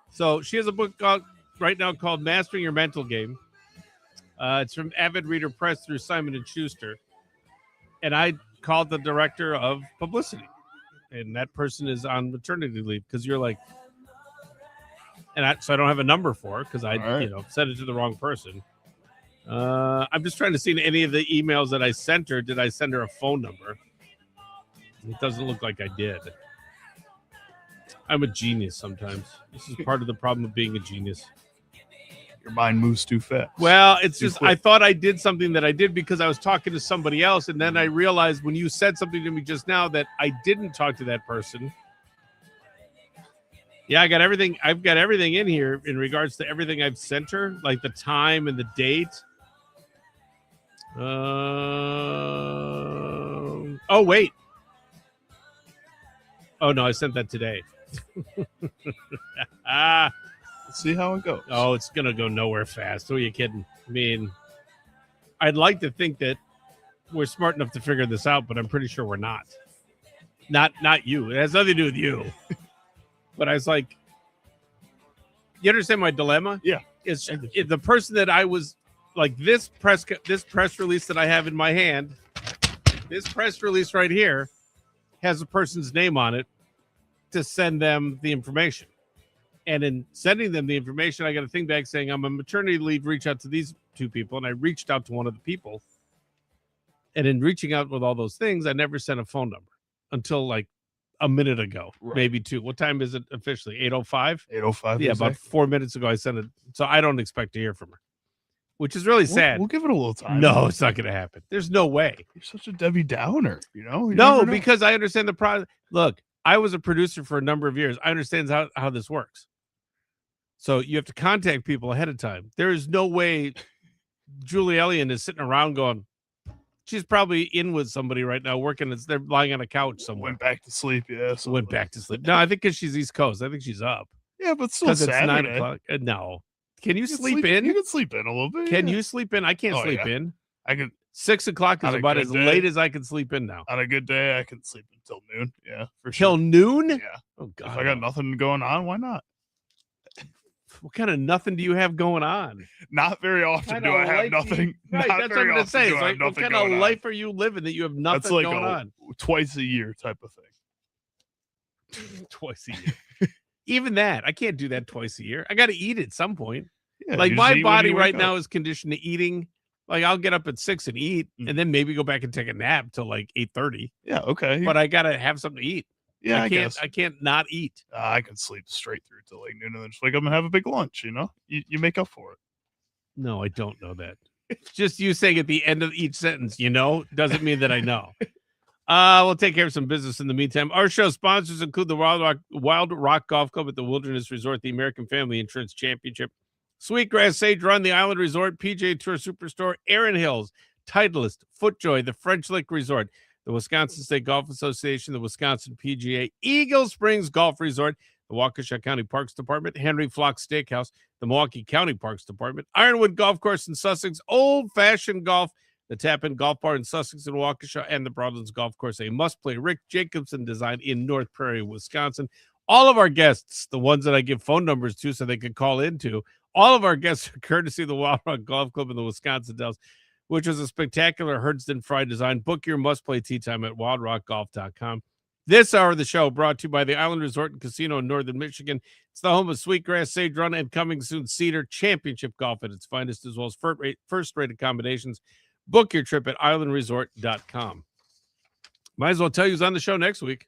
So she has a book right now called Mastering Your Mental Game. It's from Avid Reader Press through Simon & Schuster. And I called the director of publicity, and that person is on maternity leave because you're like, so I don't have a number for her because I sent it to the wrong person. I'm just trying to see in any of the emails that I sent her, did I send her a phone number? It doesn't look like I did. I'm a genius sometimes. This is part of the problem of being a genius. Your mind moves too fast. Well, it's just I thought I did something that I did because I was talking to somebody else, and then I realized when you said something to me just now that I didn't talk to that person. Yeah, I've got everything in here in regards to everything I've sent her, like the time and the date. Oh, wait. Oh, no, I sent that today. Let's see how it goes. Oh, it's going to go nowhere fast. Who are you kidding? I mean, I'd like to think that we're smart enough to figure this out, but I'm pretty sure we're not. Not you. It has nothing to do with you. But I was like, you understand my dilemma? Yeah. It's the person that I was like this press release that I have in my hand. This press release right here has a person's name on it to send them the information. And in sending them the information, I got a thing back saying I'm on maternity leave. Reach out to these two people. And I reached out to one of the people. And in reaching out with all those things, I never sent a phone number until like a minute ago, maybe two. What time is it officially? 8:05? 8:05. Yeah, about 4 minutes ago I sent it. So I don't expect to hear from her, which is really sad. We'll give it a little time. No, it's not going to happen. There's no way. You're such a Debbie Downer, you know? No, because I understand the process. Look, I was a producer for a number of years. I understand how this works. So you have to contact people ahead of time. There is no way Julie Elion is sitting around going, she's probably in with somebody right now working. They're lying on a couch somewhere. Went back to sleep, yeah. Went back to sleep. No, I think because she's East Coast. I think she's up. Yeah, but still Saturday. It's 9 o'clock. No. Can you sleep in? You can sleep in a little bit. Can you sleep in? I can't sleep in. I can. 6 o'clock is about as late as I can sleep in now. On a good day, I can sleep until noon. Yeah, for sure. Till noon? Yeah. Oh, God. If I got nothing going on, why not? What kind of nothing do you have going on? Not very often do I have nothing. Right, that's what I'm going to say. It's like, what kind of life are you living that you have nothing that's like going on? Twice a year type of thing. Twice a year. Even that, I can't do that twice a year. I got to eat at some point. Yeah, Like you just my eat when body you right wake now up. is conditioned to eating. Like I'll get up at 6 and eat, and then maybe go back and take a nap till like 8:30. Yeah, okay. But I gotta have something to eat. Yeah, I can't. guess. I can't not eat. I can sleep straight through till like noon and then just wake up and have a big lunch. You make up for it. No, I don't know that. It's just you saying at the end of each sentence, doesn't mean that I know. We'll take care of some business in the meantime. Our show sponsors include the Wild Rock Golf Club at the Wilderness Resort, the American Family Insurance Championship, Sweetgrass Sage Run, the Island Resort, PGA Tour Superstore, Erin Hills, Titleist, FootJoy, the French Lick Resort, the Wisconsin State Golf Association, the Wisconsin PGA, Eagle Springs Golf Resort, the Waukesha County Parks Department, Henry Flock Steakhouse, the Milwaukee County Parks Department, Ironwood Golf Course in Sussex, Old Fashioned Golf, the Tappan Golf Bar in Sussex and Waukesha, and the Broadlands Golf Course, a must-play Rick Jacobson design in North Prairie, Wisconsin. All of our guests, the ones that I give phone numbers to so they could call into, all of our guests are courtesy of the Wild Rock Golf Club in the Wisconsin Dells, which is a spectacular Herdston Fry design. Book your must-play tee time at wildrockgolf.com. This hour of the show brought to you by the Island Resort and Casino in Northern Michigan. It's the home of Sweetgrass, Sage Run, and coming soon, Cedar Championship Golf at its finest, as well as first-rate accommodations. Book your trip at islandresort.com. Might as well tell you who's on the show next week.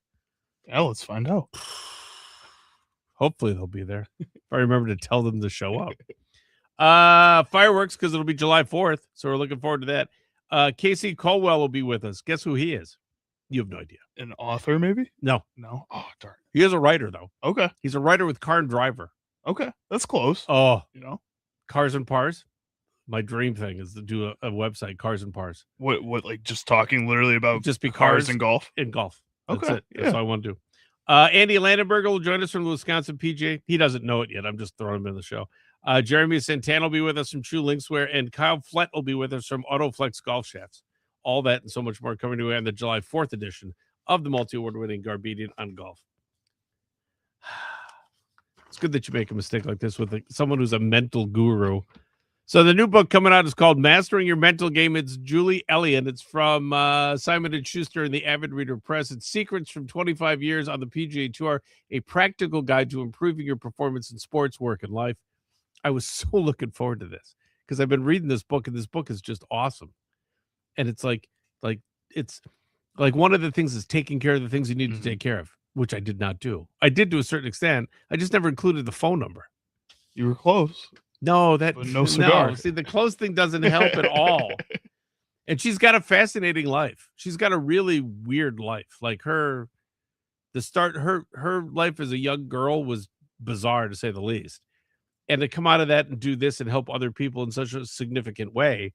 Yeah, let's find out. Hopefully they'll be there. If I remember to tell them to show up. Fireworks, because it'll be July 4th, so we're looking forward to that. Casey Colwell will be with us. Guess who he is? You have no idea. An author, maybe? No. Oh, darn. He is a writer, though. Okay. He's a writer with Car and Driver. Okay. That's close. Oh. Cars and Pars. My dream thing is to do a website, Cars and Pars. What, like just talking literally about just be cars and golf? In golf. That's Okay. it. That's all I want to do. Andy Landenberger will join us from the Wisconsin PGA. He doesn't know it yet. I'm just throwing him in the show. Jeremy Santana will be with us from True Linkswear, and Kyle Flett will be with us from Autoflex Golf Shafts. All that and so much more coming to you on the July 4th edition of the multi-award winning Garbedian on Golf. It's good that you make a mistake like this with someone who's a mental guru. So the new book coming out is called Mastering Your Mental Game. It's Julie Elliott. It's from Simon & Schuster and the Avid Reader Press. It's Secrets from 25 Years on the PGA Tour, a practical guide to improving your performance in sports, work, and life. I was so looking forward to this because I've been reading this book, and this book is just awesome. And it's like it's like one of the things is taking care of the things you need to take care of, which I did not do. I did to a certain extent. I just never included the phone number. You were close. No, But no cigar. No. See, the close thing doesn't help at all. And she's got a fascinating life. She's got a really weird life. Like her life as a young girl was bizarre, to say the least. And to come out of that and do this and help other people in such a significant way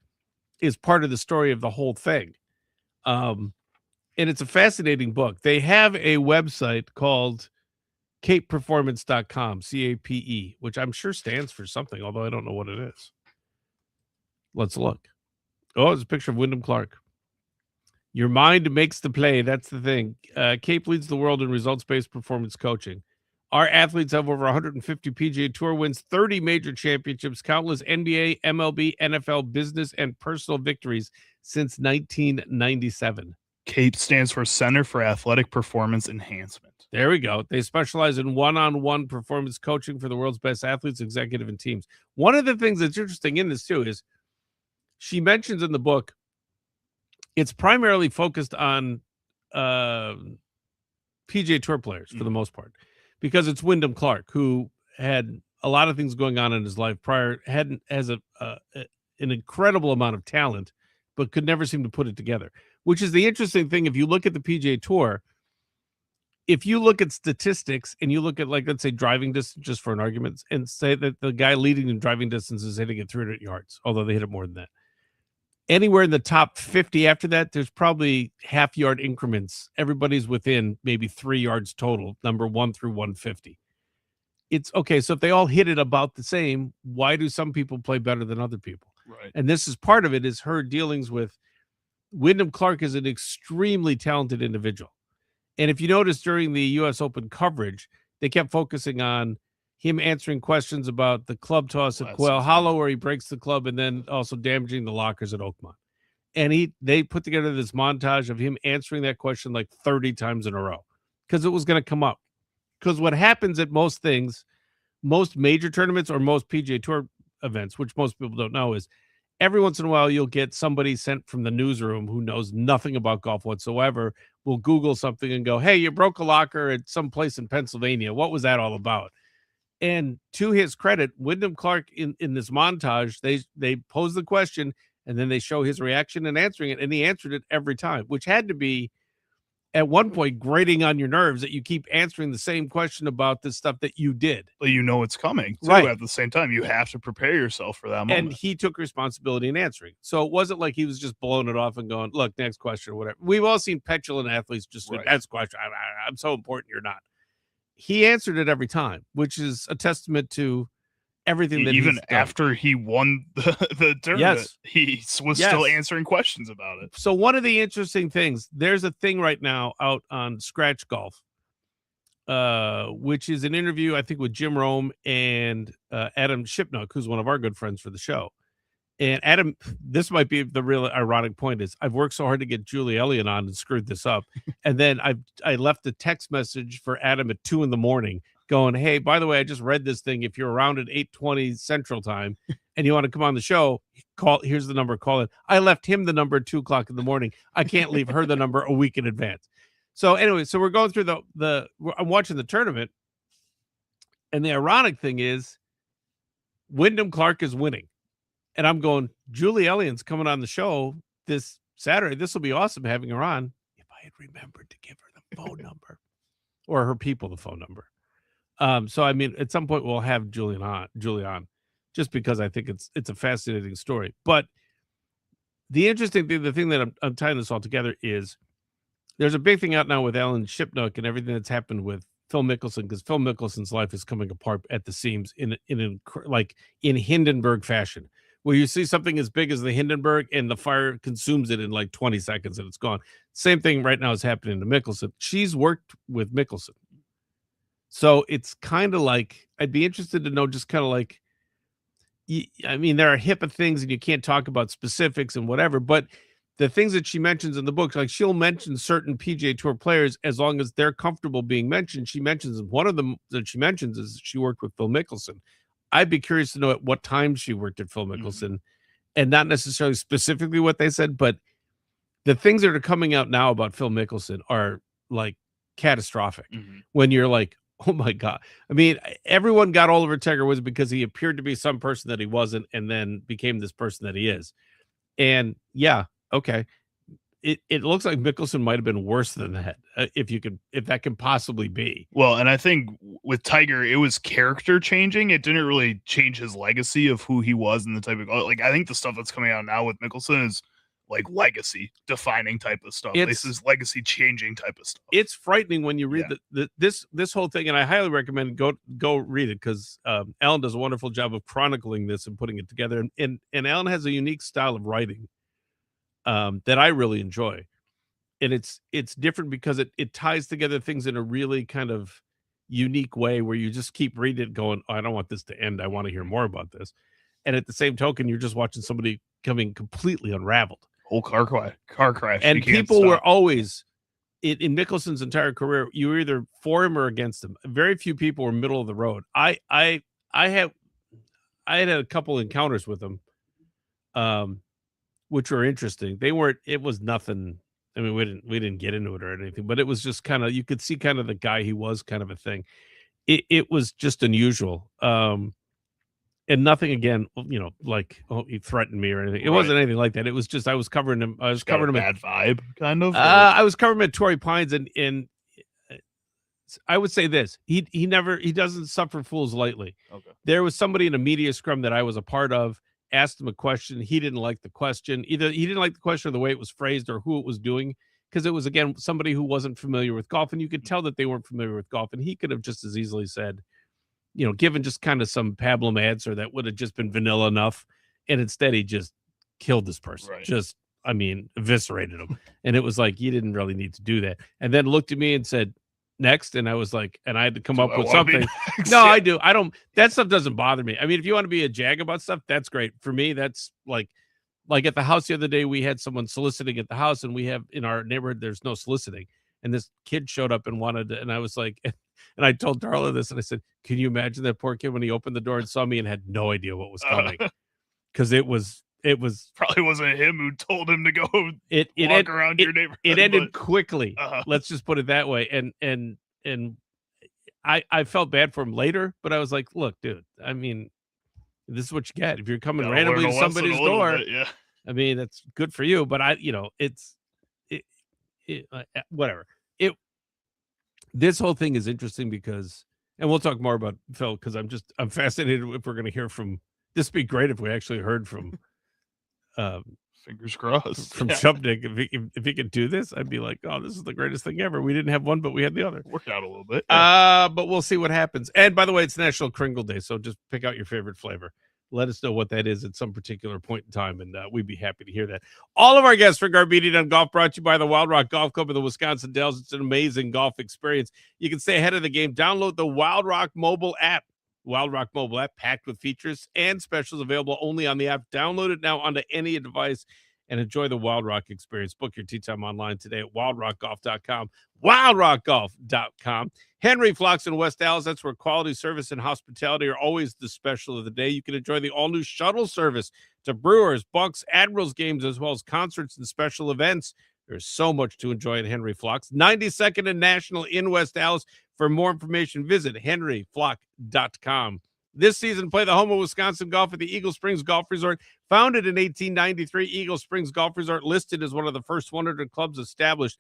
is part of the story of the whole thing. And it's a fascinating book. They have a website called capeperformance.com, CAPE, which I'm sure stands for something, although I don't know what it is. Let's look. Oh, it's a picture of Wyndham Clark. Your mind makes the play. That's the thing. Cape leads the world in results-based performance coaching. Our athletes have over 150 PGA Tour wins, 30 major championships, countless NBA, MLB, NFL, business, and personal victories since 1997. CAPE stands for Center for Athletic Performance Enhancement. There we go. They specialize in one-on-one performance coaching for the world's best athletes, executive, and teams. One of the things that's interesting in this, too, is she mentions in the book it's primarily focused on PGA Tour players for the most part, because it's Wyndham Clark, who had a lot of things going on in his life prior, has an incredible amount of talent, but could never seem to put it together, which is the interesting thing. If you look at the PGA Tour, if you look at statistics and you look at, like, let's say driving distance, just for an argument, and say that the guy leading in driving distance is hitting at 300 yards, although they hit it more than that. Anywhere in the top 50 after that, there's probably half-yard increments. Everybody's within maybe 3 yards total, number 1 through 150. It's okay. So if they all hit it about the same, why do some people play better than other people? Right. And this is part of it, is her dealings with Wyndham Clark is an extremely talented individual. And if you notice during the U.S. Open coverage, they kept focusing on him answering questions about the club toss at Quail Hollow, where he breaks the club, and then also damaging the lockers at Oakmont. And they put together this montage of him answering that question like 30 times in a row because it was going to come up. Because what happens at most things, most major tournaments or most PGA Tour events, which most people don't know, is every once in a while you'll get somebody sent from the newsroom who knows nothing about golf whatsoever, will Google something and go, hey, you broke a locker at some place in Pennsylvania. What was that all about? And to his credit, Wyndham Clark in this montage, they pose the question and then they show his reaction and answering it. And he answered it every time, which had to be at one point grating on your nerves that you keep answering the same question about the stuff that you did. But you know it's coming, too. Right. At the same time, you have to prepare yourself for that moment. And he took responsibility in answering. So it wasn't like he was just blowing it off and going, look, next question or whatever. We've all seen petulant athletes just say, next question. I'm so important, you're not. He answered it every time, which is a testament to everything that even he's done. after he won the tournament, he was still answering questions about it. So one of the interesting things, there's a thing right now out on Scratch Golf, which is an interview, I think, with Jim Rome and Adam Shipnuck, who's one of our good friends for the show. And Adam, this might be the real ironic point, is I've worked so hard to get Julie Elliott on and screwed this up. And then I left a text message for Adam at 2 a.m. going, hey, by the way, I just read this thing. If you're around at 8:20 Central Time and you want to come on the show, here's the number, call it. I left him the number at 2 o'clock in the morning. I can't leave her the number a week in advance. So anyway, so we're going through I'm watching the tournament. And the ironic thing is Wyndham Clark is winning. And I'm going, Julie Elliott's coming on the show this Saturday. This will be awesome having her on. If I had remembered to give her the phone number or her people the phone number. So I mean, at some point we'll have Julie on, just because I think it's a fascinating story. But the interesting thing, the thing that I'm tying this all together is there's a big thing out now with Alan Shipnuck and everything that's happened with Phil Mickelson, because Phil Mickelson's life is coming apart at the seams in Hindenburg fashion, where you see something as big as the Hindenburg and the fire consumes it in like 20 seconds and it's gone. Same thing right now is happening to Mickelson. She's worked with Mickelson. So it's kind of like, I'd be interested to know just kind of like, I mean, there are HIPAA things and you can't talk about specifics and whatever, but the things that she mentions in the book, like she'll mention certain PGA Tour players as long as they're comfortable being mentioned. She mentions, one of them that she mentions is she worked with Phil Mickelson. I'd be curious to know at what time she worked at Phil Mickelson, and not necessarily specifically what they said, but the things that are coming out now about Phil Mickelson are like catastrophic. When you're like, oh my God. I mean, everyone got all over Tiger Woods because he appeared to be some person that he wasn't and then became this person that he is. And yeah, okay. It looks like Mickelson might have been worse than that, if that can possibly be. Well, and I think with Tiger, it was character changing. It didn't really change his legacy of who he was and the type of, like, I think the stuff that's coming out now with Mickelson is like legacy defining type of stuff. This is legacy changing type of stuff. It's frightening when you read this whole thing, and I highly recommend go read it, because Alan does a wonderful job of chronicling this and putting it together. And Alan has a unique style of writing that I really enjoy. And it's different because it ties together things in a really kind of unique way where you just keep reading it going, oh, I don't want this to end. I want to hear more about this. And at the same token, you're just watching somebody coming completely unraveled. Whole car crash. And people were always, in Mickelson's entire career, you were either for him or against him. Very few people were middle of the road. I had a couple encounters with him, which were interesting. It was nothing. I mean, we didn't get into it or anything, but it was just kind of, you could see kind of the guy he was, kind of a thing. It was just unusual. And nothing, again, like, oh, he threatened me or anything. It wasn't anything like that. It was just, I was covering him. I was covering him. Bad vibe, kind of. I was covering him at Torrey Pines, and I would say this: he doesn't suffer fools lightly. Okay. There was somebody in a media scrum that I was a part of, asked him a question. He didn't like the question. Either he didn't like the question or the way it was phrased or who it was doing, because it was, again, somebody who wasn't familiar with golf, and you could tell that they weren't familiar with golf, and he could have just as easily said, given just kind of some pablum answer that would have just been vanilla enough. And instead he just killed this person. Right. Just, I mean, eviscerated him. And it was like, you didn't really need to do that. And then looked at me and said, next. And I was like, and I had to come up with something. No, I do. I don't, that stuff doesn't bother me. I mean, if you want to be a jag about stuff, that's great. For me, that's like at the house the other day, we had someone soliciting at the house, and we have in our neighborhood, there's no soliciting. And this kid showed up and wanted to, and I was like, And I told Darla this, and I said, "Can you imagine that poor kid when he opened the door and saw me and had no idea what was coming?" Because it was Probably wasn't him who told him to go it walk around your neighborhood. It ended but, quickly. uh-huh. Let's just put it that way. And I felt bad for him later, but I was like, "Look, dude, I mean, this is what you get if you're coming Gotta randomly learn to a lesson somebody's a little door. bit, yeah. I mean, that's good for you, but whatever. This whole thing is interesting because, and we'll talk more about Phil because I'm fascinated if we're going to hear from. This would be great if we actually heard from Fingers crossed. from Yeah. Shubnik. If he could do this, I'd be like, oh, this is the greatest thing ever. We didn't have one, but we had the other. Worked out a little bit. Yeah. But we'll see what happens. And by the way, it's National Kringle Day, so just pick out your favorite flavor. Let us know what that is at some particular point in time, and we'd be happy to hear that. All of our guests for Garbedian on Golf brought to you by the Wild Rock Golf Club of the Wisconsin Dells. It's an amazing golf experience. You can stay ahead of the game. Download the Wild Rock mobile app. Wild Rock mobile app packed with features and specials available only on the app. Download it now onto any device and enjoy the Wild Rock experience. Book your tee time online today at wildrockgolf.com. Wildrockgolf.com. Henry Flocks in West Dallas. That's where quality service and hospitality are always the special of the day. You can enjoy the all-new shuttle service to Brewers, Bucks, Admirals games, as well as concerts and special events. There's so much to enjoy at Henry Flocks. 92nd and National in West Dallas. For more information, visit henryflock.com. This season, play the home of Wisconsin golf at the Eagle Springs Golf Resort. Founded in 1893, Eagle Springs Golf Resort listed as one of the first 100 clubs established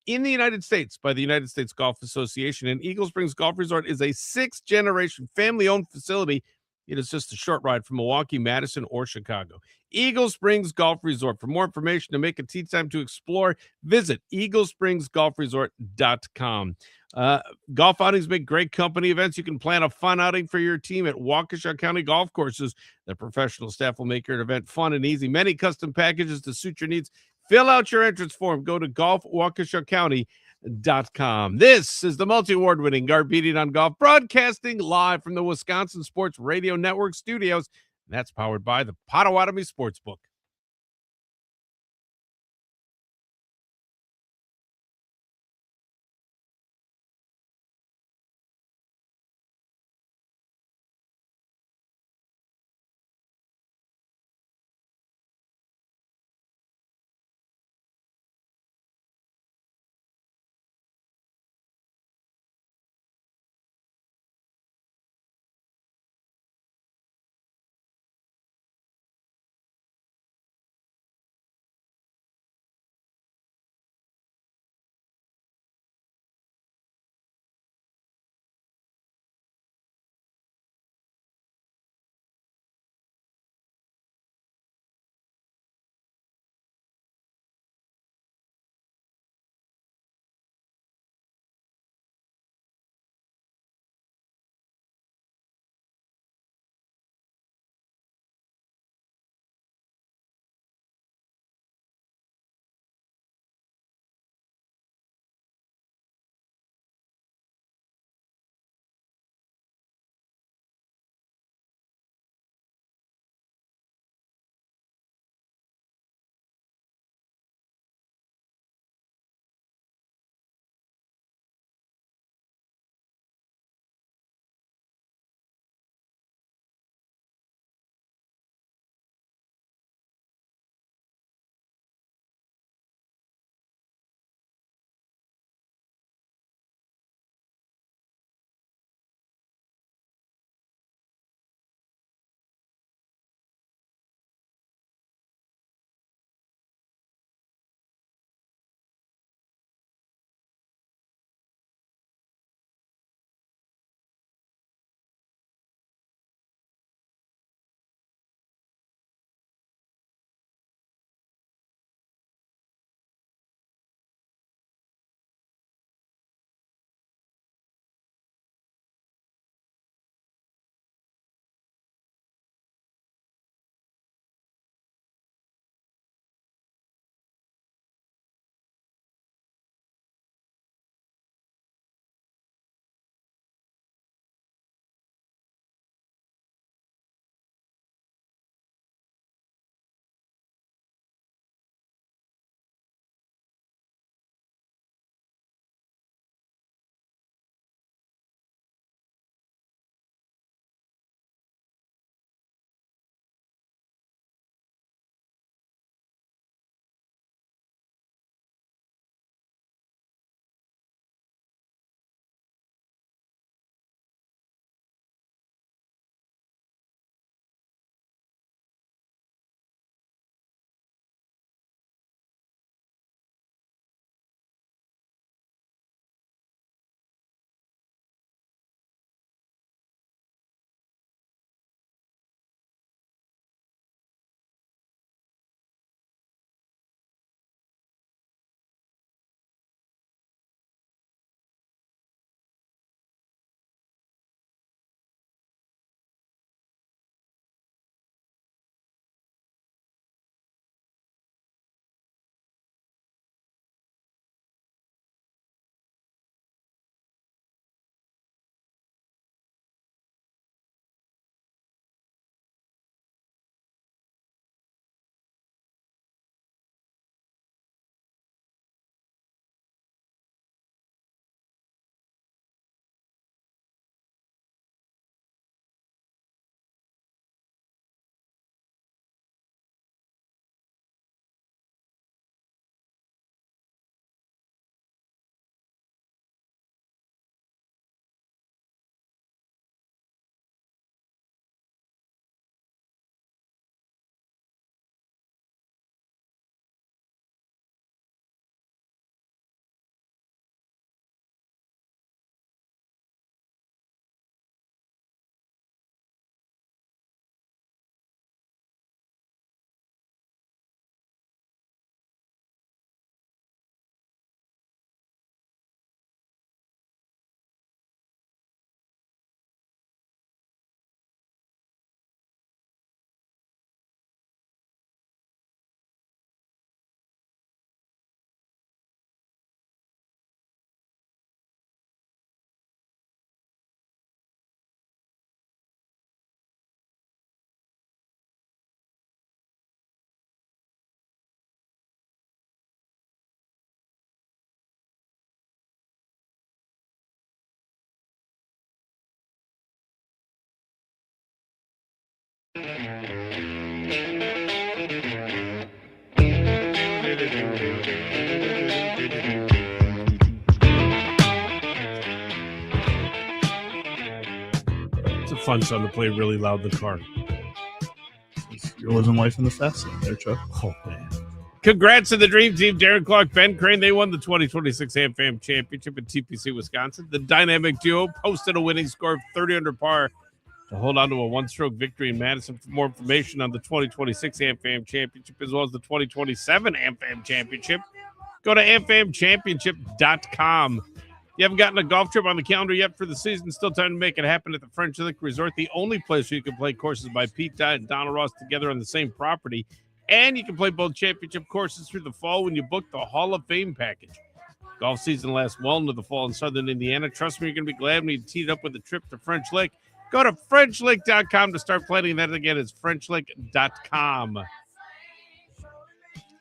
in the United States by the United States Golf Association. And Eagle Springs Golf Resort is a sixth-generation family-owned facility. It is just a short ride from Milwaukee, Madison, or Chicago. Eagle Springs Golf Resort. For more information to make a tee time to explore, visit eaglespringsgolfresort.com. Golf outings make great company events. You can plan a fun outing for your team at Waukesha County Golf Courses. The professional staff will make your event fun and easy. Many custom packages to suit your needs. Fill out your entrance form. Go to golfwaukeshacounty.com. This is the multi-award winning Garbedian on Golf, broadcasting live from the Wisconsin Sports Radio Network studios. That's powered by the Potawatomi Sportsbook. It's a fun song to play really loud in the car. You're living life in the fast lane there, Chuck. Oh, man. Congrats to the Dream Team, Darren Clark, Ben Crane. They won the 2026 AmFam Championship in TPC, Wisconsin. The dynamic duo posted a winning score of 30 under par to hold on to a one-stroke victory in Madison. For more information on the 2026 AmFam Championship as well as the 2027 AmFam Championship, go to amfamchampionship.com. You haven't gotten a golf trip on the calendar yet for the season, still time to make it happen at the French Lick Resort, the only place where you can play courses by Pete Dye and Donald Ross together on the same property. And you can play both championship courses through the fall when you book the Hall of Fame package. Golf season lasts well into the fall in southern Indiana. Trust me, you're going to be glad when you teed up with a trip to French Lick. Go to FrenchLick.com to start planning that. Again, it's FrenchLick.com.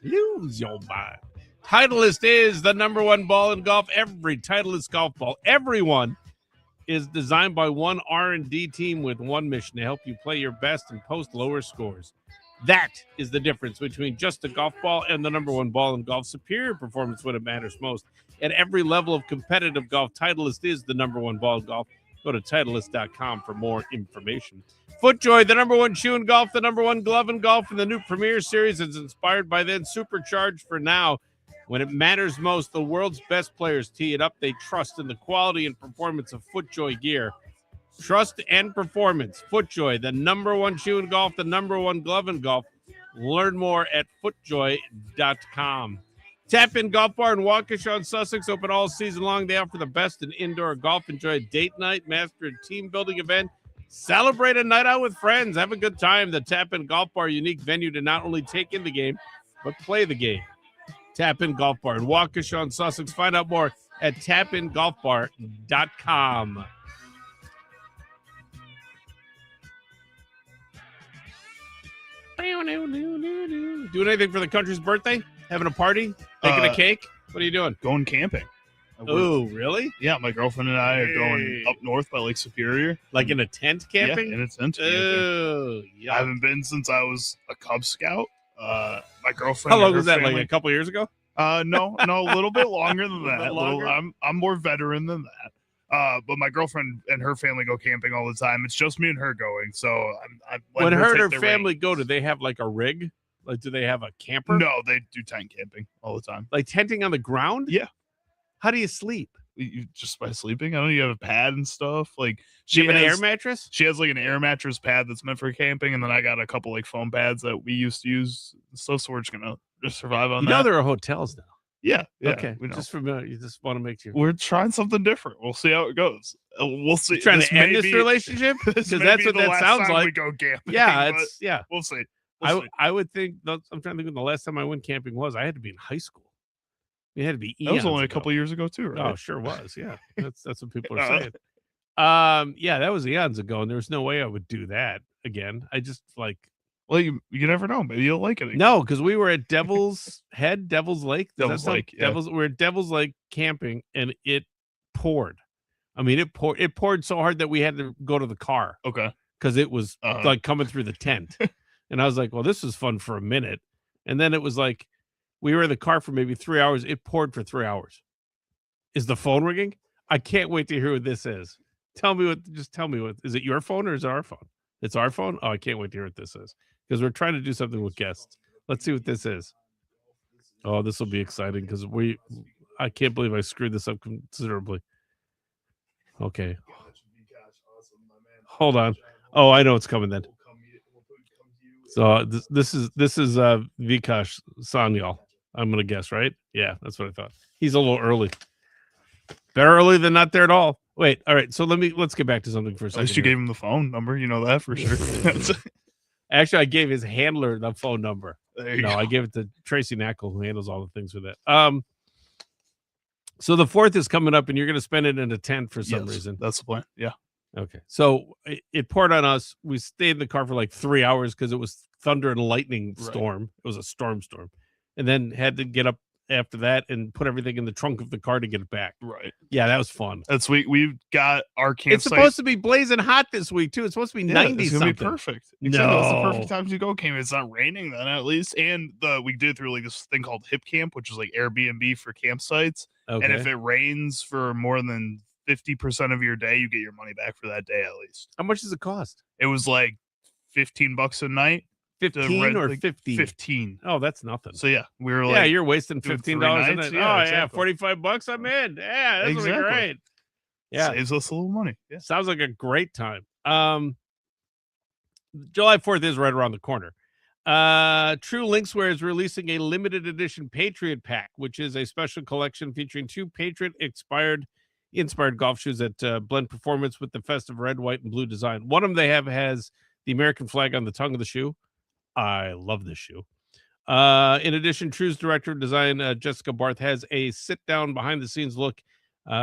Lose your mind. Titleist is the number one ball in golf. Every Titleist golf ball, everyone, is designed by one R&D team with one mission to help you play your best and post lower scores. That is the difference between just a golf ball and the number one ball in golf. Superior performance when it matters most. At every level of competitive golf, Titleist is the number one ball in golf. Go to Titleist.com for more information. FootJoy, the number one shoe in golf, the number one glove in golf, and the new Premier Series is inspired by then, supercharged for now. When it matters most, the world's best players tee it up. They trust in the quality and performance of FootJoy gear. Trust and performance. FootJoy, the number one shoe in golf, the number one glove in golf. Learn more at FootJoy.com. Tap In Golf Bar in Waukesha on Sussex, open all season long. They offer the best in indoor golf. Enjoy a date night, master a team-building event. Celebrate a night out with friends. Have a good time. The Tap In Golf Bar, unique venue to not only take in the game, but play the game. Tap In Golf Bar in Waukesha on Sussex. Find out more at tapingolfbar.com. Doing anything for the country's birthday? Having a party? Baking a cake? What are you doing? Going camping. Oh, really? Yeah, my girlfriend and I are going up north by Lake Superior. Like in a tent camping? Yeah, in a tent camping. Oh, yeah. I haven't been since I was a Cub Scout. My girlfriend. How long was that? Like a couple years ago? No, a little bit longer than A that. bit longer? I'm more veteran than that. But my girlfriend and her family go camping all the time. It's just me and her going. So I'm when her and her family go, do they have like a rig? Like, do they have a camper? No, they do tent camping all the time. Like tenting on the ground? Yeah. How do you sleep? You just by sleeping. I don't know. You have a pad and stuff. Like She have an air mattress? She has like an air mattress pad that's meant for camping, and then I got a couple like foam pads that we used to use. So we're just gonna survive on You that. know there are hotels now. Yeah. Okay. We know. Just familiar. You just want to make sure. We're trying something different. We'll see how it goes. We'll see. You trying This to end may this be- relationship? this Because may that's be what the that last sounds time like. We go camping. Yeah, but it's yeah. We'll see. I would think. I'm trying to think when the last time I went camping was. I had to be in high school. It had to be. That was only a ago. couple years ago too, right? Oh, sure was. Yeah, that's what people are saying. Uh, Yeah, that was eons ago, and there was no way I would do that again. I just like Well, you never know. Maybe you'll like it. Again. no, because we were at Devil's Head, Devil's Lake. Does Devil's that sound- Lake, yeah. We're at Devil's Lake camping, and it poured. I mean, it poured so hard that we had to go to the car Okay. because it was Uh-huh. like coming through the tent. And I was like, well, this is fun for a minute. And then it was like, we were in the car for maybe 3 hours. It poured for 3 hours. Is the phone ringing? I can't wait to hear what this is. Tell me what, is it your phone or is it our phone? It's our phone? Oh, I can't wait to hear what this is because we're trying to do something with guests. Let's see what this is. Oh, this will be exciting because I can't believe I screwed this up considerably. Okay. Hold on. Oh, I know it's coming then. So this is Vikash Sanyal. I'm gonna guess, right? Yeah, that's what I thought. He's a little early. Better early than not there at all. Wait, all right. So let's get back to something for a At second. least you here. gave him the phone number. You know that for sure. Actually, I gave his handler the phone number. There you No, go. I gave it to Tracy Knackle, who handles all the things with it. So the 4th is coming up, and you're gonna spend it in a tent for some Yes, reason. that's the plan. Yeah. Okay. So it poured on us. We stayed in the car for like 3 hours because it was thunder and lightning Right. storm. It was a storm. And then had to get up after that and put everything in the trunk of the car to get it back. Right. Yeah, that was fun. That's we've got our campsite. It's supposed to be blazing hot this week too. It's supposed to be 90 It's gonna something. be perfect. Except that's the No. perfect time to go camping. It's not raining then at least. And we did through like this thing called Hip Camp, which is like Airbnb for campsites. Okay. And if it rains for more than 50% of your day, you get your money back for that day at least. How much does it cost? It was like $15 a night. 15 or like 50? 15. Oh, that's nothing. So yeah, we were Yeah, like, you're wasting doing $15 3 a nights? night. Yeah, Oh, exactly. yeah, $45 I'm in. Yeah, this will be Exactly. great. Yeah, saves us a little money. Yeah. sounds like a great time. July 4th is right around the corner. True Linkswear is releasing a limited edition Patriot Pack, which is a special collection featuring 2 Patriot inspired golf shoes that blend performance with the festive red, white, and blue design. One of them they has the American flag on the tongue of the shoe. I love this shoe. In addition, True's director of design, Jessica Barth, has a sit-down behind-the-scenes look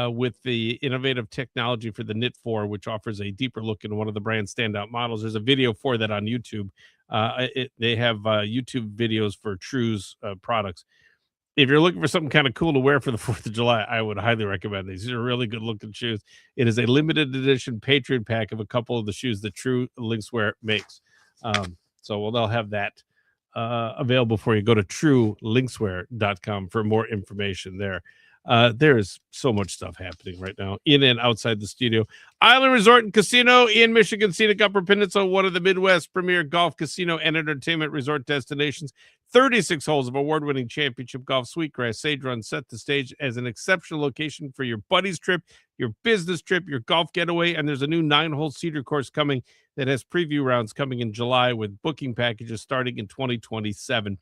with the innovative technology for the Knit 4, which offers a deeper look into one of the brand's standout models. There's a video for that on YouTube. They have YouTube videos for True's products. If you're looking for something kind of cool to wear for the 4th of July, I would highly recommend these. These are really good-looking shoes. It is a limited edition Patriot Pack of a couple of the shoes that True Linkswear makes. So they'll have that available for you. Go to truelinkswear.com for more information there. There is so much stuff happening right now in and outside the studio. Island Resort and Casino in Michigan, Scenic Upper Peninsula, one of the Midwest premier golf, casino, and entertainment resort destinations. 36 holes of award-winning championship golf. Sweetgrass Sage Run set the stage as an exceptional location for your buddies trip, your business trip, your golf getaway, and there's a new 9-hole cedar course coming that has preview rounds coming in July with booking packages starting in 2027.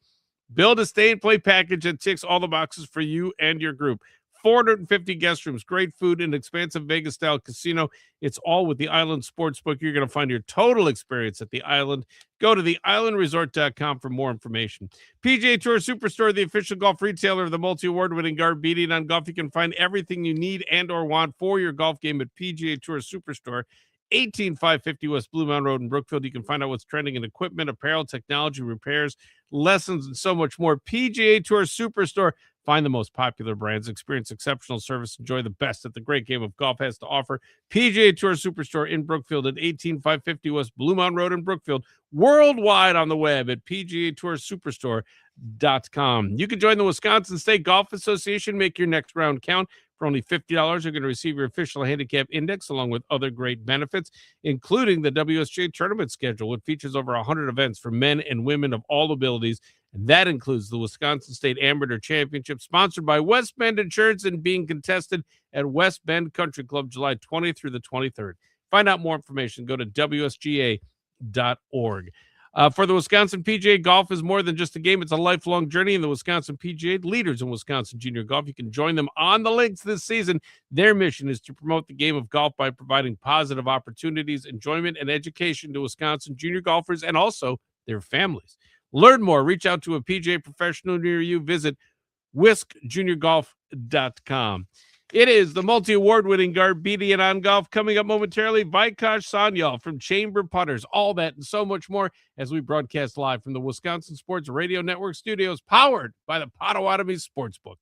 Build a stay and play package that ticks all the boxes for you and your group. 450 guest rooms, great food, and expansive Vegas-style casino. It's all with the Island Sportsbook. You're going to find your total experience at the Island. Go to theislandresort.com for more information. PGA Tour Superstore, the official golf retailer of the multi-award-winning Garbedian on golf. You can find everything you need and or want for your golf game at PGA Tour Superstore. 18550 West Blue Mountain Road in Brookfield. You can find out what's trending in equipment, apparel, technology, repairs, lessons, and so much more. PGA Tour Superstore. Find the most popular brands, experience exceptional service, enjoy the best that the great game of golf has to offer. PGA Tour Superstore in Brookfield at 18550 West Blue Mountain Road in Brookfield. Worldwide on the web at PGATourSuperstore.com. You can join the Wisconsin State Golf Association. Make your next round count. For only $50, you're going to receive your official handicap index along with other great benefits, including the WSJ tournament schedule, which features over 100 events for men and women of all abilities. And that includes the Wisconsin State Amateur Championship, sponsored by West Bend Insurance and being contested at West Bend Country Club July 20th through the 23rd. Find out more information. Go to WSGA.org. For the Wisconsin PGA, golf is more than just a game. It's a lifelong journey. And the Wisconsin PGA, leaders in Wisconsin junior golf, you can join them on the links this season. Their mission is to promote the game of golf by providing positive opportunities, enjoyment, and education to Wisconsin junior golfers and also their families. Learn more. Reach out to a PGA professional near you. Visit wiskjuniorgolf.com. It is the multi-award-winning Garbedian on golf. Coming up momentarily, Vikash Sanyal from Chamber Putters. All that and so much more as we broadcast live from the Wisconsin Sports Radio Network studios, powered by the Potawatomi Sportsbook.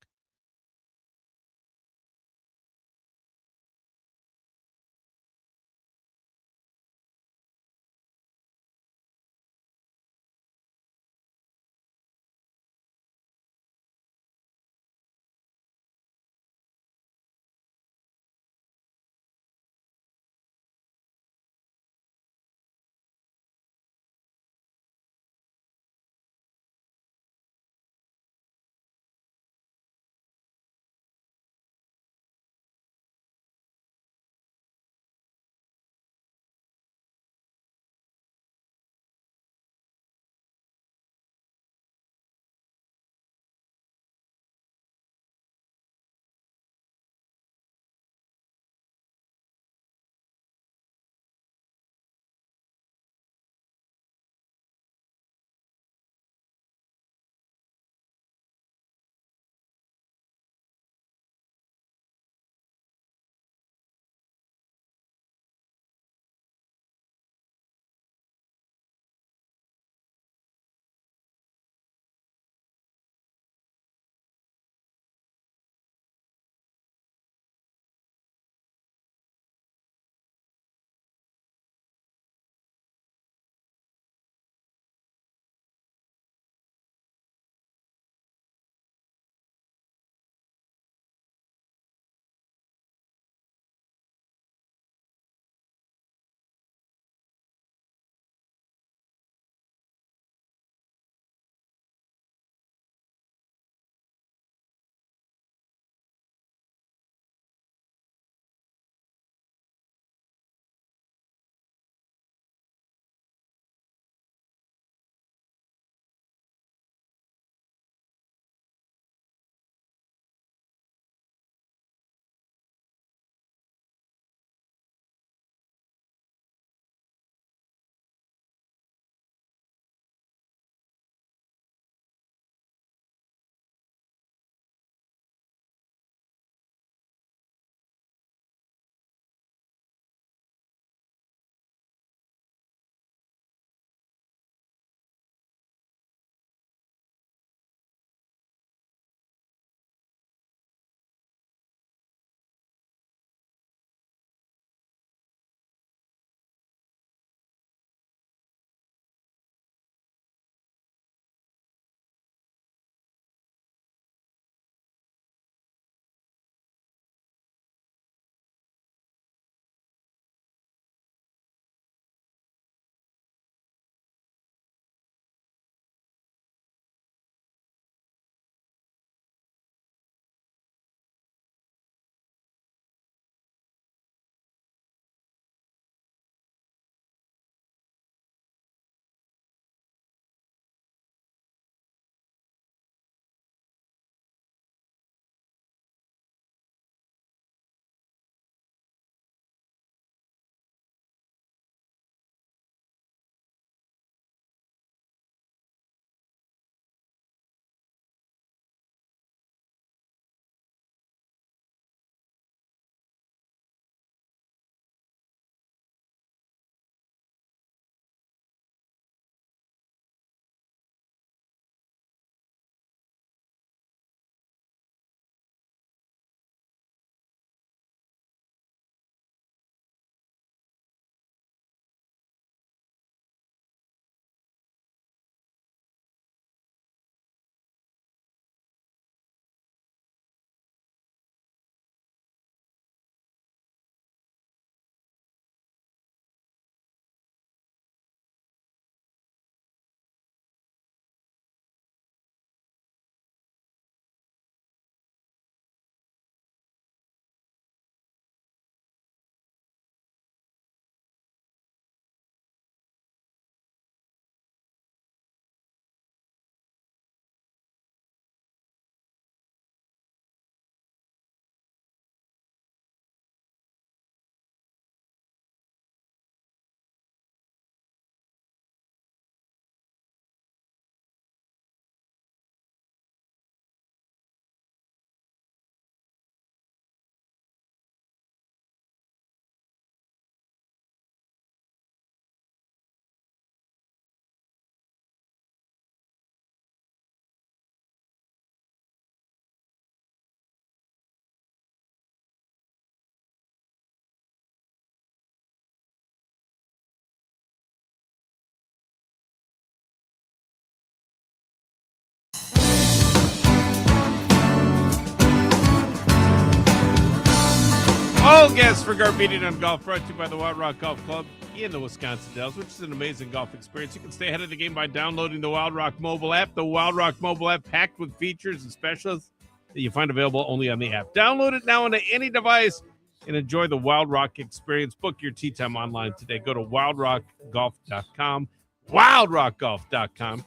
Special guest for Garbedian on Golf, brought to you by the Wild Rock Golf Club in the Wisconsin Dells, which is an amazing golf experience. You can stay ahead of the game by downloading the Wild Rock mobile app. The Wild Rock mobile app packed with features and specials that you find available only on the app. Download it now onto any device and enjoy the Wild Rock experience. Book your tee time online today. Go to wildrockgolf.com, wildrockgolf.com.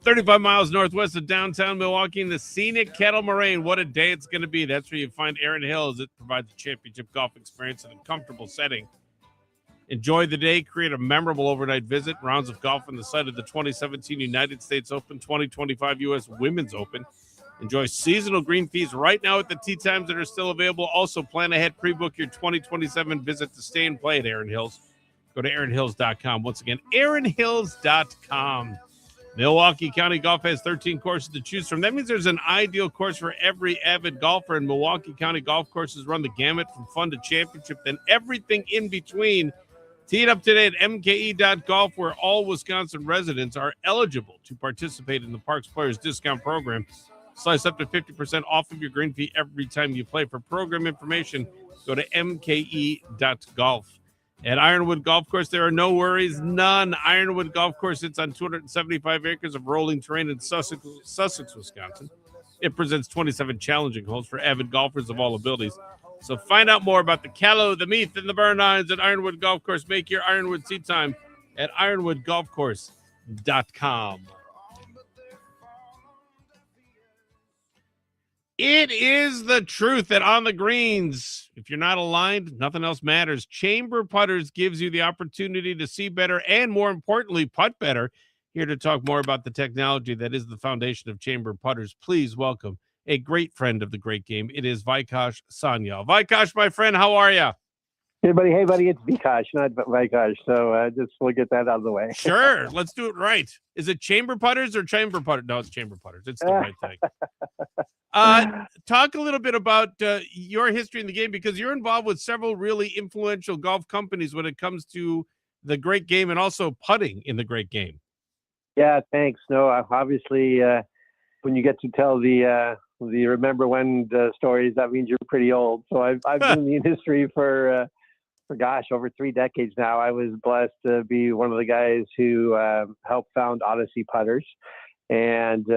35 miles northwest of downtown Milwaukee in the scenic Kettle Moraine. What a day it's going to be. That's where you find Erin Hills. It provides a championship golf experience in a comfortable setting. Enjoy the day. Create a memorable overnight visit. Rounds of golf on the site of the 2017 United States Open, 2025 U.S. Women's Open. Enjoy seasonal green fees right now at the tee times that are still available. Also, plan ahead. Pre-book your 2027 visit to stay and play at Erin Hills. Go to erinhills.com. Once again, erinhills.com. Milwaukee County Golf has 13 courses to choose from. That means there's an ideal course for every avid golfer, and Milwaukee County golf courses run the gamut from fun to championship, then everything in between. Tee it up today at mke.golf, where all Wisconsin residents are eligible to participate in the Parks Players Discount Program. Slice up to 50% off of your green fee every time you play. For program information, go to mke.golf. At Ironwood Golf Course, there are no worries, none. Ironwood Golf Course sits on 275 acres of rolling terrain in Sussex, Wisconsin. It presents 27 challenging holes for avid golfers of all abilities. So find out more about the Callow, the Meath, and the Burnines at Ironwood Golf Course. Make your Ironwood seat time at ironwoodgolfcourse.com. It is the truth that on the greens, if you're not aligned, nothing else matters. Chamber Putters gives you the opportunity to see better and, more importantly, putt better. Here to talk more about the technology that is the foundation of Chamber Putters, please welcome a great friend of the great game. It is Vikash Sanyal. Vikash, my friend, how are you? Hey, buddy, it's Vikash, not Vikash. So just we'll get that out of the way. Sure, let's do it right. Is it Chamber Putters or Chamber Putters? No, it's Chamber Putters. It's the right thing. Talk a little bit about your history in the game, because you're involved with several really influential golf companies when it comes to the great game and also putting in the great game. Yeah, thanks. No, obviously, when you get to tell the remember when stories, that means you're pretty old. So I've been in the industry for over 3 decades now. I was blessed to be one of the guys who helped found Odyssey Putters. And we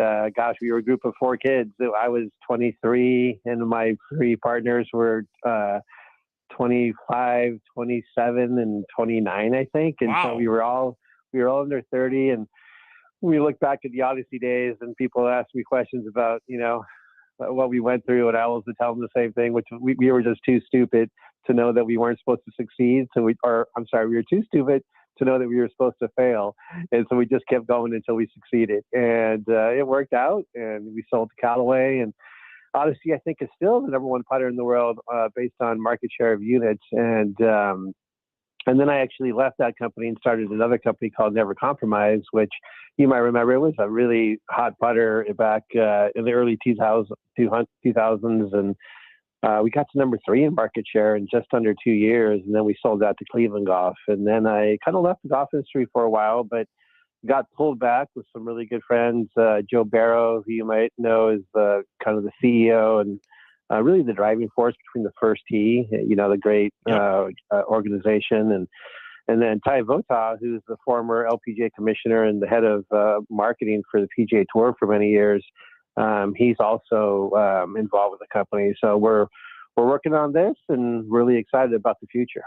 were a group of 4 kids. I was 23, and my 3 partners were 25, 27, and 29, I think. And wow. So we were all under 30. And we look back at the Odyssey days, and people ask me questions about, what we went through, and I always would tell them the same thing, which we were just too stupid to know that we weren't supposed to succeed. We were too stupid to know that we were supposed to fail. And so we just kept going until we succeeded. And it worked out, and we sold to Callaway. And Odyssey, I think, is still the number 1 putter in the world based on market share of units. And then I actually left that company and started another company called Never Compromise, which you might remember. It was a really hot putter back in the early 2000s. And we got to number 3 in market share in just under 2 years. And then we sold that to Cleveland Golf. And then I kind of left the golf industry for a while, but got pulled back with some really good friends. Joe Barrow, who you might know, is kind of the CEO and really the driving force between the First Tee, the great organization. And then Ty Votah, who's the former LPGA commissioner and the head of marketing for the PGA Tour for many years. He's also involved with the company. So we're working on this and really excited about the future.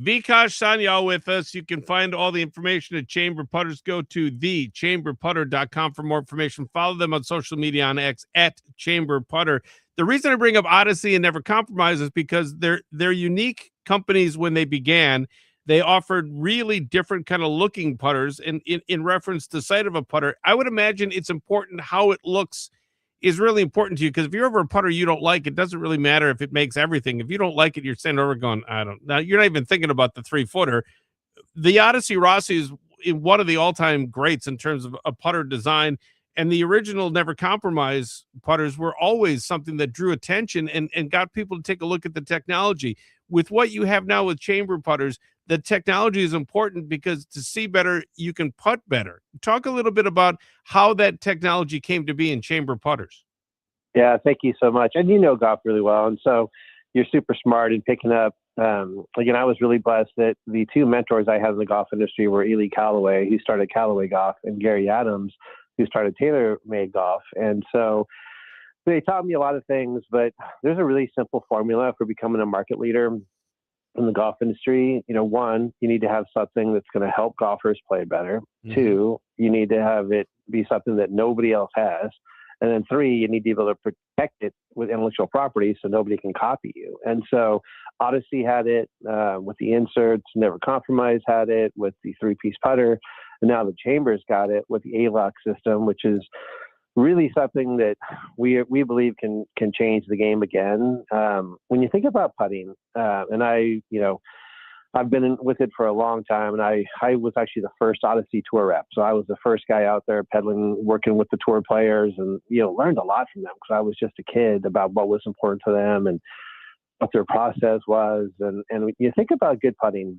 Vikash Sanyal with us. You can find all the information at Chamber Putters. Go to thechamberputter.com for more information. Follow them on social media on X at Chamber Putter. The reason I bring up Odyssey and Never Compromise is because they're unique companies. When they began, they offered really different kind of looking putters. And in reference to sight of a putter, I would imagine it's important how it looks is really important to you, because if you're over a putter you don't like, it doesn't really matter if it makes everything. If you don't like it, you're standing over going, now you're not even thinking about the 3-footer. The Odyssey Rossi is one of the all-time greats in terms of a putter design, and the original Never Compromise putters were always something that drew attention and got people to take a look at the technology. With what you have now with Chamber Putters, the technology is important because to see better, you can putt better. Talk a little bit about how that technology came to be in Chamber Putters. Yeah, thank you so much. And you know golf really well. And so, you're super smart in picking up. Again, I was really blessed that the two mentors I had in the golf industry were Ely Callaway, who started Callaway Golf, and Gary Adams, who started TaylorMade Golf. And so they taught me a lot of things, but there's a really simple formula for becoming a market leader in the golf industry. One, you need to have something that's going to help golfers play better. Mm-hmm. Two, you need to have it be something that nobody else has. And then three, you need to be able to protect it with intellectual property so nobody can copy you. And so Odyssey had it with the inserts, Never Compromise had it with the three-piece putter, and now the Chambers got it with the A-Lock system, which is really something that we believe can change the game again. When you think about putting, and I've been with it for a long time, and I was actually the first Odyssey Tour rep. So I was the first guy out there pedaling, working with the tour players, and learned a lot from them because I was just a kid about what was important to them and what their process was. And when you think about good putting,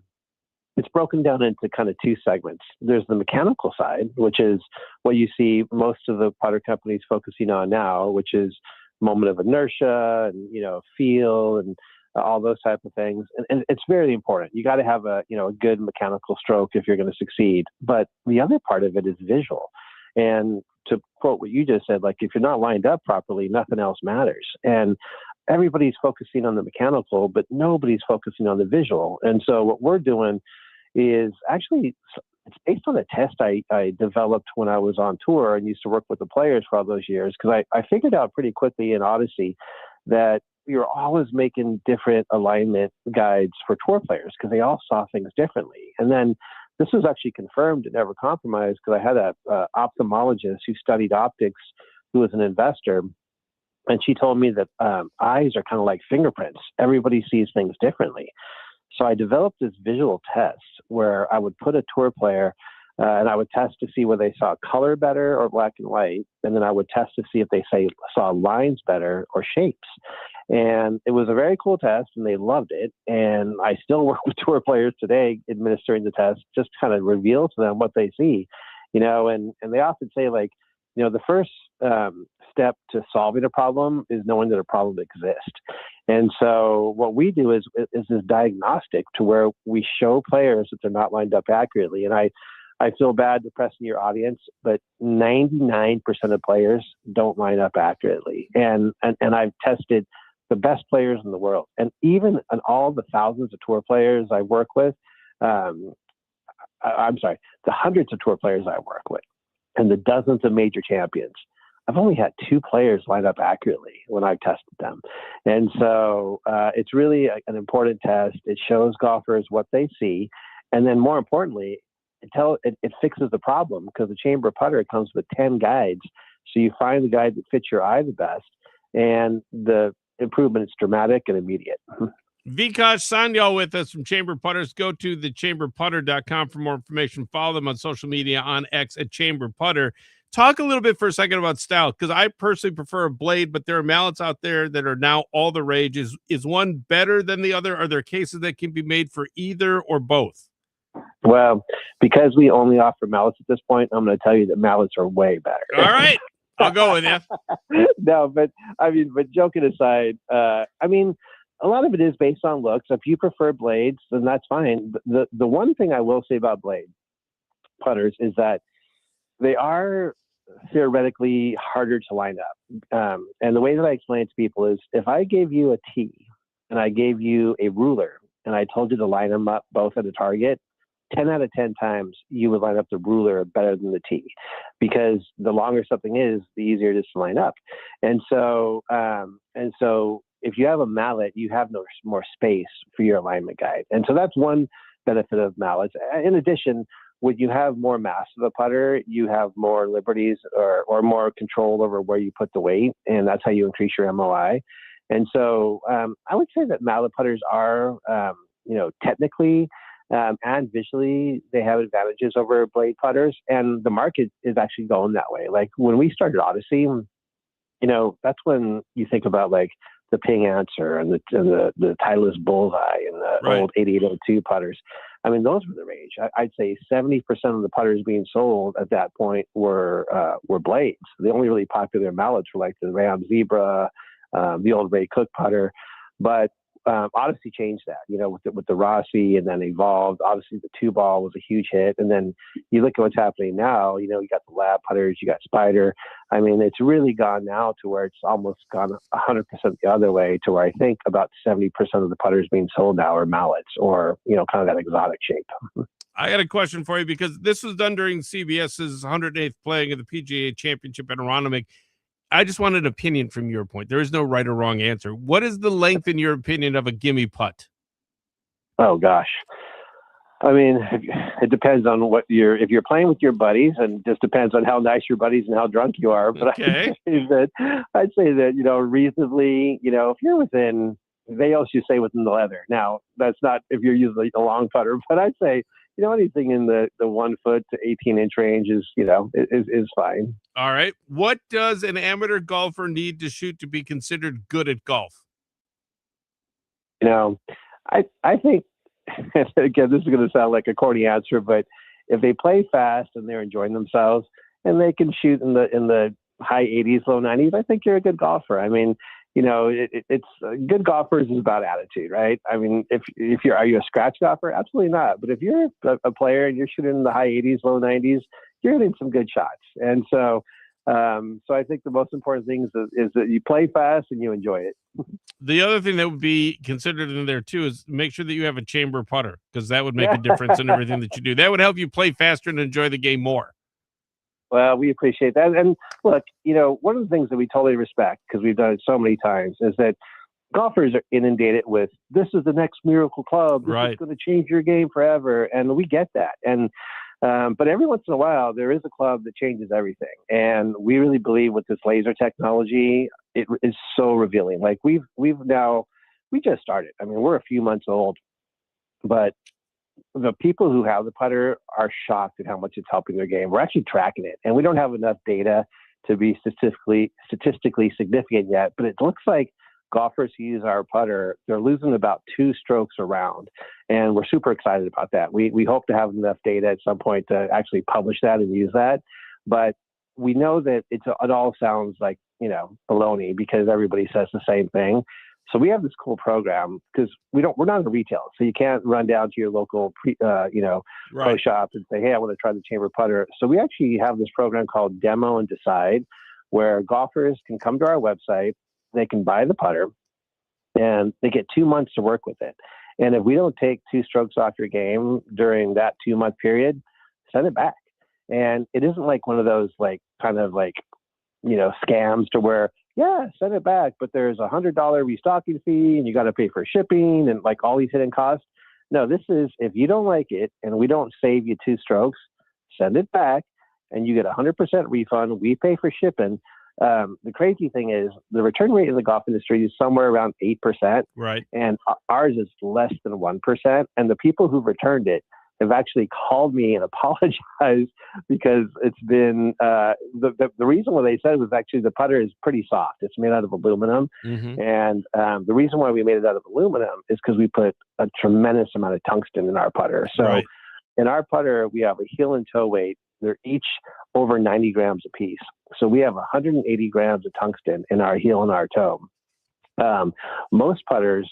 it's broken down into kind of two segments. There's the mechanical side, which is what you see most of the putter companies focusing on now, which is moment of inertia and feel and all those type of things. And it's very important. You got to have a good mechanical stroke if you're going to succeed. But the other part of it is visual. And to quote what you just said, like, if you're not lined up properly, nothing else matters. And everybody's focusing on the mechanical, but nobody's focusing on the visual. And so what we're doing is actually, it's based on a test I developed when I was on tour and used to work with the players for all those years. Because I figured out pretty quickly in Odyssey that we were always making different alignment guides for tour players because they all saw things differently. And then this was actually confirmed at Never Compromise because I had a ophthalmologist who studied optics who was an investor. And she told me that eyes are kind of like fingerprints. Everybody sees things differently. So I developed this visual test where I would put a tour player and I would test to see whether they saw color better or black and white. And then I would test to see if they saw lines better or shapes. And it was a very cool test and they loved it. And I still work with tour players today administering the test, just kind of reveal to them what they see, and they often say, like, the first step to solving a problem is knowing that a problem exists. And so what we do is this diagnostic to where we show players that they're not lined up accurately. And I feel bad depressing your audience, but 99% of players don't line up accurately. And I've tested the best players in the world. And even on all the thousands of tour players I work with, the hundreds of tour players I work with, and the dozens of major champions, I've only had 2 players line up accurately when I've tested them. And so it's really an important test. It shows golfers what they see. And then more importantly, it fixes the problem because the chamber putter comes with 10 guides. So you find the guide that fits your eye the best, and the improvement is dramatic and immediate. Vikash Sanyal with us from Chamber Putters. Go to thechamberputter.com for more information. Follow them on social media on X at Chamber Putter. Talk a little bit for a second about style, because I personally prefer a blade, but there are mallets out there that are now all the rage. Is one better than the other? Are there cases that can be made for either or both? Well, because we only offer mallets at this point, I'm going to tell you that mallets are way better. All right. I'll go with you. No, but joking aside, a lot of it is based on looks. If you prefer blades, then that's fine. But the one thing I will say about blade putters is that they are theoretically harder to line up. And the way that I explain it to people is, if I gave you a tee and I gave you a ruler and I told you to line them up both at a target, 10 out of 10 times you would line up the ruler better than the tee, because the longer something is, the easier it is to line up. And so if you have a mallet, you have no more space for your alignment guide. And so that's one benefit of mallets. In addition, when you have more mass of a putter, you have more liberties or more control over where you put the weight, and that's how you increase your MOI. And so I would say that mallet putters are, technically and visually, they have advantages over blade putters, and the market is actually going that way. Like when we started Odyssey, that's when you think about like the Ping Answer and the Titleist Bullseye and the old 8802 putters. I mean, those were the rage. I'd say 70% of the putters being sold at that point were blades. The only really popular mallets were like the Ram Zebra, the old Ray Cook putter. But Odyssey changed that, with the Rossi, and then evolved. Obviously, the 2-ball was a huge hit. And then you look at what's happening now, you got the lab putters, you got Spider. I mean, it's really gone now to where it's almost gone 100% the other way, to where I think about 70% of the putters being sold now are mallets, or, kind of that exotic shape. I got a question for you, because this was done during CBS's 108th playing of the PGA Championship at Aronimink. I just want an opinion from your point. There is no right or wrong answer. What is the length, in your opinion, of a gimme putt? Oh, gosh. I mean, it depends on if you're playing with your buddies, and just depends on how nice your buddies and how drunk you are. But okay. I'd say that, reasonably, if you're within, they also say within the leather. Now, that's not if you're using a long putter, but I'd say, anything in the 1 foot to 18-inch range is fine. All right. What does an amateur golfer need to shoot to be considered good at golf? I think, again, this is going to sound like a corny answer, but if they play fast and they're enjoying themselves and they can shoot in the high 80s, low 90s, I think you're a good golfer. I mean, it's good golfers is about attitude, right? I mean, are you a scratch golfer? Absolutely not. But if you're a player and you're shooting in the high 80s, low 90s, you're hitting some good shots. And so I think the most important thing is that you play fast and you enjoy it. The other thing that would be considered in there too is make sure that you have a chamber putter, because that would make a difference in everything that you do. That would help you play faster and enjoy the game more. Well, we appreciate that. And look, one of the things that we totally respect, because we've done it so many times, is that golfers are inundated with, this is the next miracle club. This is going to change your game forever. And we get that. And but every once in a while, there is a club that changes everything. And we really believe with this laser technology, it is so revealing. Like we just started. I mean, we're a few months old, but the people who have the putter are shocked at how much it's helping their game. We're actually tracking it, and we don't have enough data to be statistically significant yet, but it looks like golfers who use our putter, they're losing about 2 strokes around, and we're super excited about that. We hope to have enough data at some point to actually publish that and use that, but we know that it all sounds like, baloney, because everybody says the same thing. So we have this cool program, because we're not a retailer, so you can't run down to your local pro shop and say, hey, I want to try the chamber putter. So we actually have this program called Demo and Decide, where golfers can come to our website, they can buy the putter, and they get 2 months to work with it. And if we don't take 2 strokes off your game during that 2-month period, send it back. And it isn't like one of those scams to where, send it back, but there's $100 restocking fee and you got to pay for shipping and like all these hidden costs. No, this is, if you don't like it and we don't save you 2 strokes, send it back and you get 100% refund. We pay for shipping. The crazy thing is the return rate in the golf industry is somewhere around 8%. Right. And ours is less than 1%. And the people who returned it have actually called me and apologized, because it's been the reason why they said it was actually the putter is pretty soft. It's made out of aluminum. Mm-hmm. And the reason why we made it out of aluminum is because we put a tremendous amount of tungsten in our putter. So in our putter, we have a heel and toe weight. They're each over 90 grams a piece. So we have 180 grams of tungsten in our heel and our toe. Most putters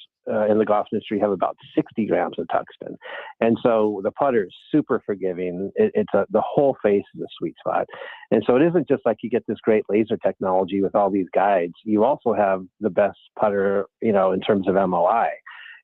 in the golf industry have about 60 grams of tungsten. And so the putter is super forgiving. The whole face is a sweet spot. And so it isn't just like you get this great laser technology with all these guides. You also have the best putter, in terms of MOI.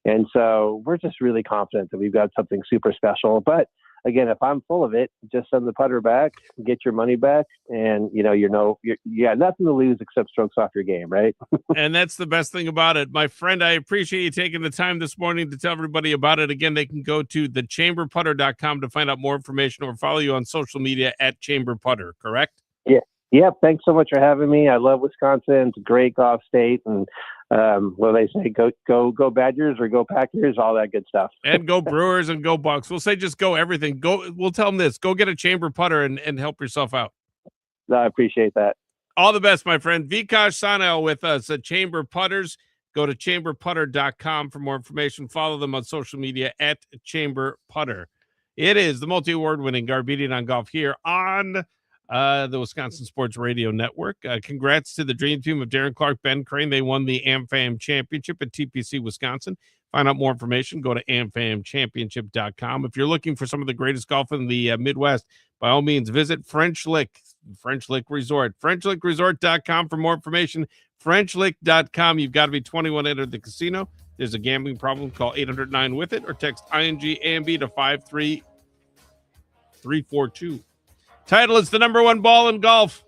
And so we're just really confident that we've got something super special. But again, if I'm full of it, just send the putter back, get your money back, and you got nothing to lose except strokes off your game, right? And that's the best thing about it. My friend, I appreciate you taking the time this morning to tell everybody about it. Again, they can go to thechamberputter.com to find out more information or follow you on social media at Chamber Putter, correct? Yeah. Yep. Thanks so much for having me. I love Wisconsin. It's a great golf state. And what do they say? Go Badgers or go Packers, all that good stuff. And go Brewers and go Bucks. We'll say just go everything. We'll tell them this. Go get a chamber putter and help yourself out. No, I appreciate that. All the best, my friend. Vikash Sanel with us at Chamber Putters. Go to chamberputter.com for more information. Follow them on social media at Chamber Putter. It is the multi-award winning Garbedian on Golf here on the Wisconsin Sports Radio Network. Congrats to the dream team of Darren Clark, Ben Crane. They won the AmFam Championship at TPC Wisconsin. Find out more information, go to amfamchampionship.com. If you're looking for some of the greatest golf in the Midwest, by all means, visit French Lick Resort. FrenchLickResort.com for more information. FrenchLick.com. You've got to be 21 to enter the casino. There's a gambling problem, call 809-WITH-IT or text ING-AMB to 53342. Titleist, the number one ball in golf.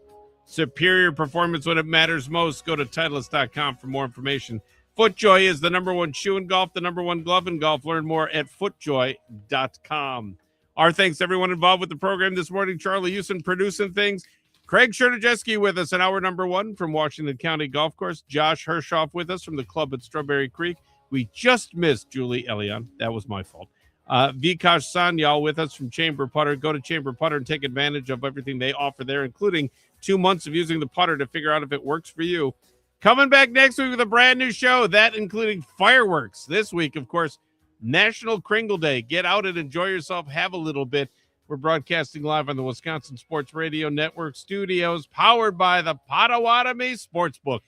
Superior performance when it matters most. Go to Titleist.com for more information. FootJoy is the number one shoe in golf, the number one glove in golf. Learn more at FootJoy.com. Our thanks to everyone involved with the program this morning. Charlie Houston producing things. Craig Chernijeski with us in hour number one from Washington County Golf Course. Josh Hershoff with us from the club at Strawberry Creek. We just missed Julie Elion. That was my fault. Vikash Sanyal with us from Chamber Putter. Go to Chamber Putter and take advantage of everything they offer there, including 2 months of using the putter to figure out if it works for you. Coming back next week with a brand new show, that including fireworks. This week, of course, National Kringle Day. Get out and enjoy yourself. Have a little bit. We're broadcasting live on the Wisconsin Sports Radio Network studios, powered by the Potawatomi Sportsbook.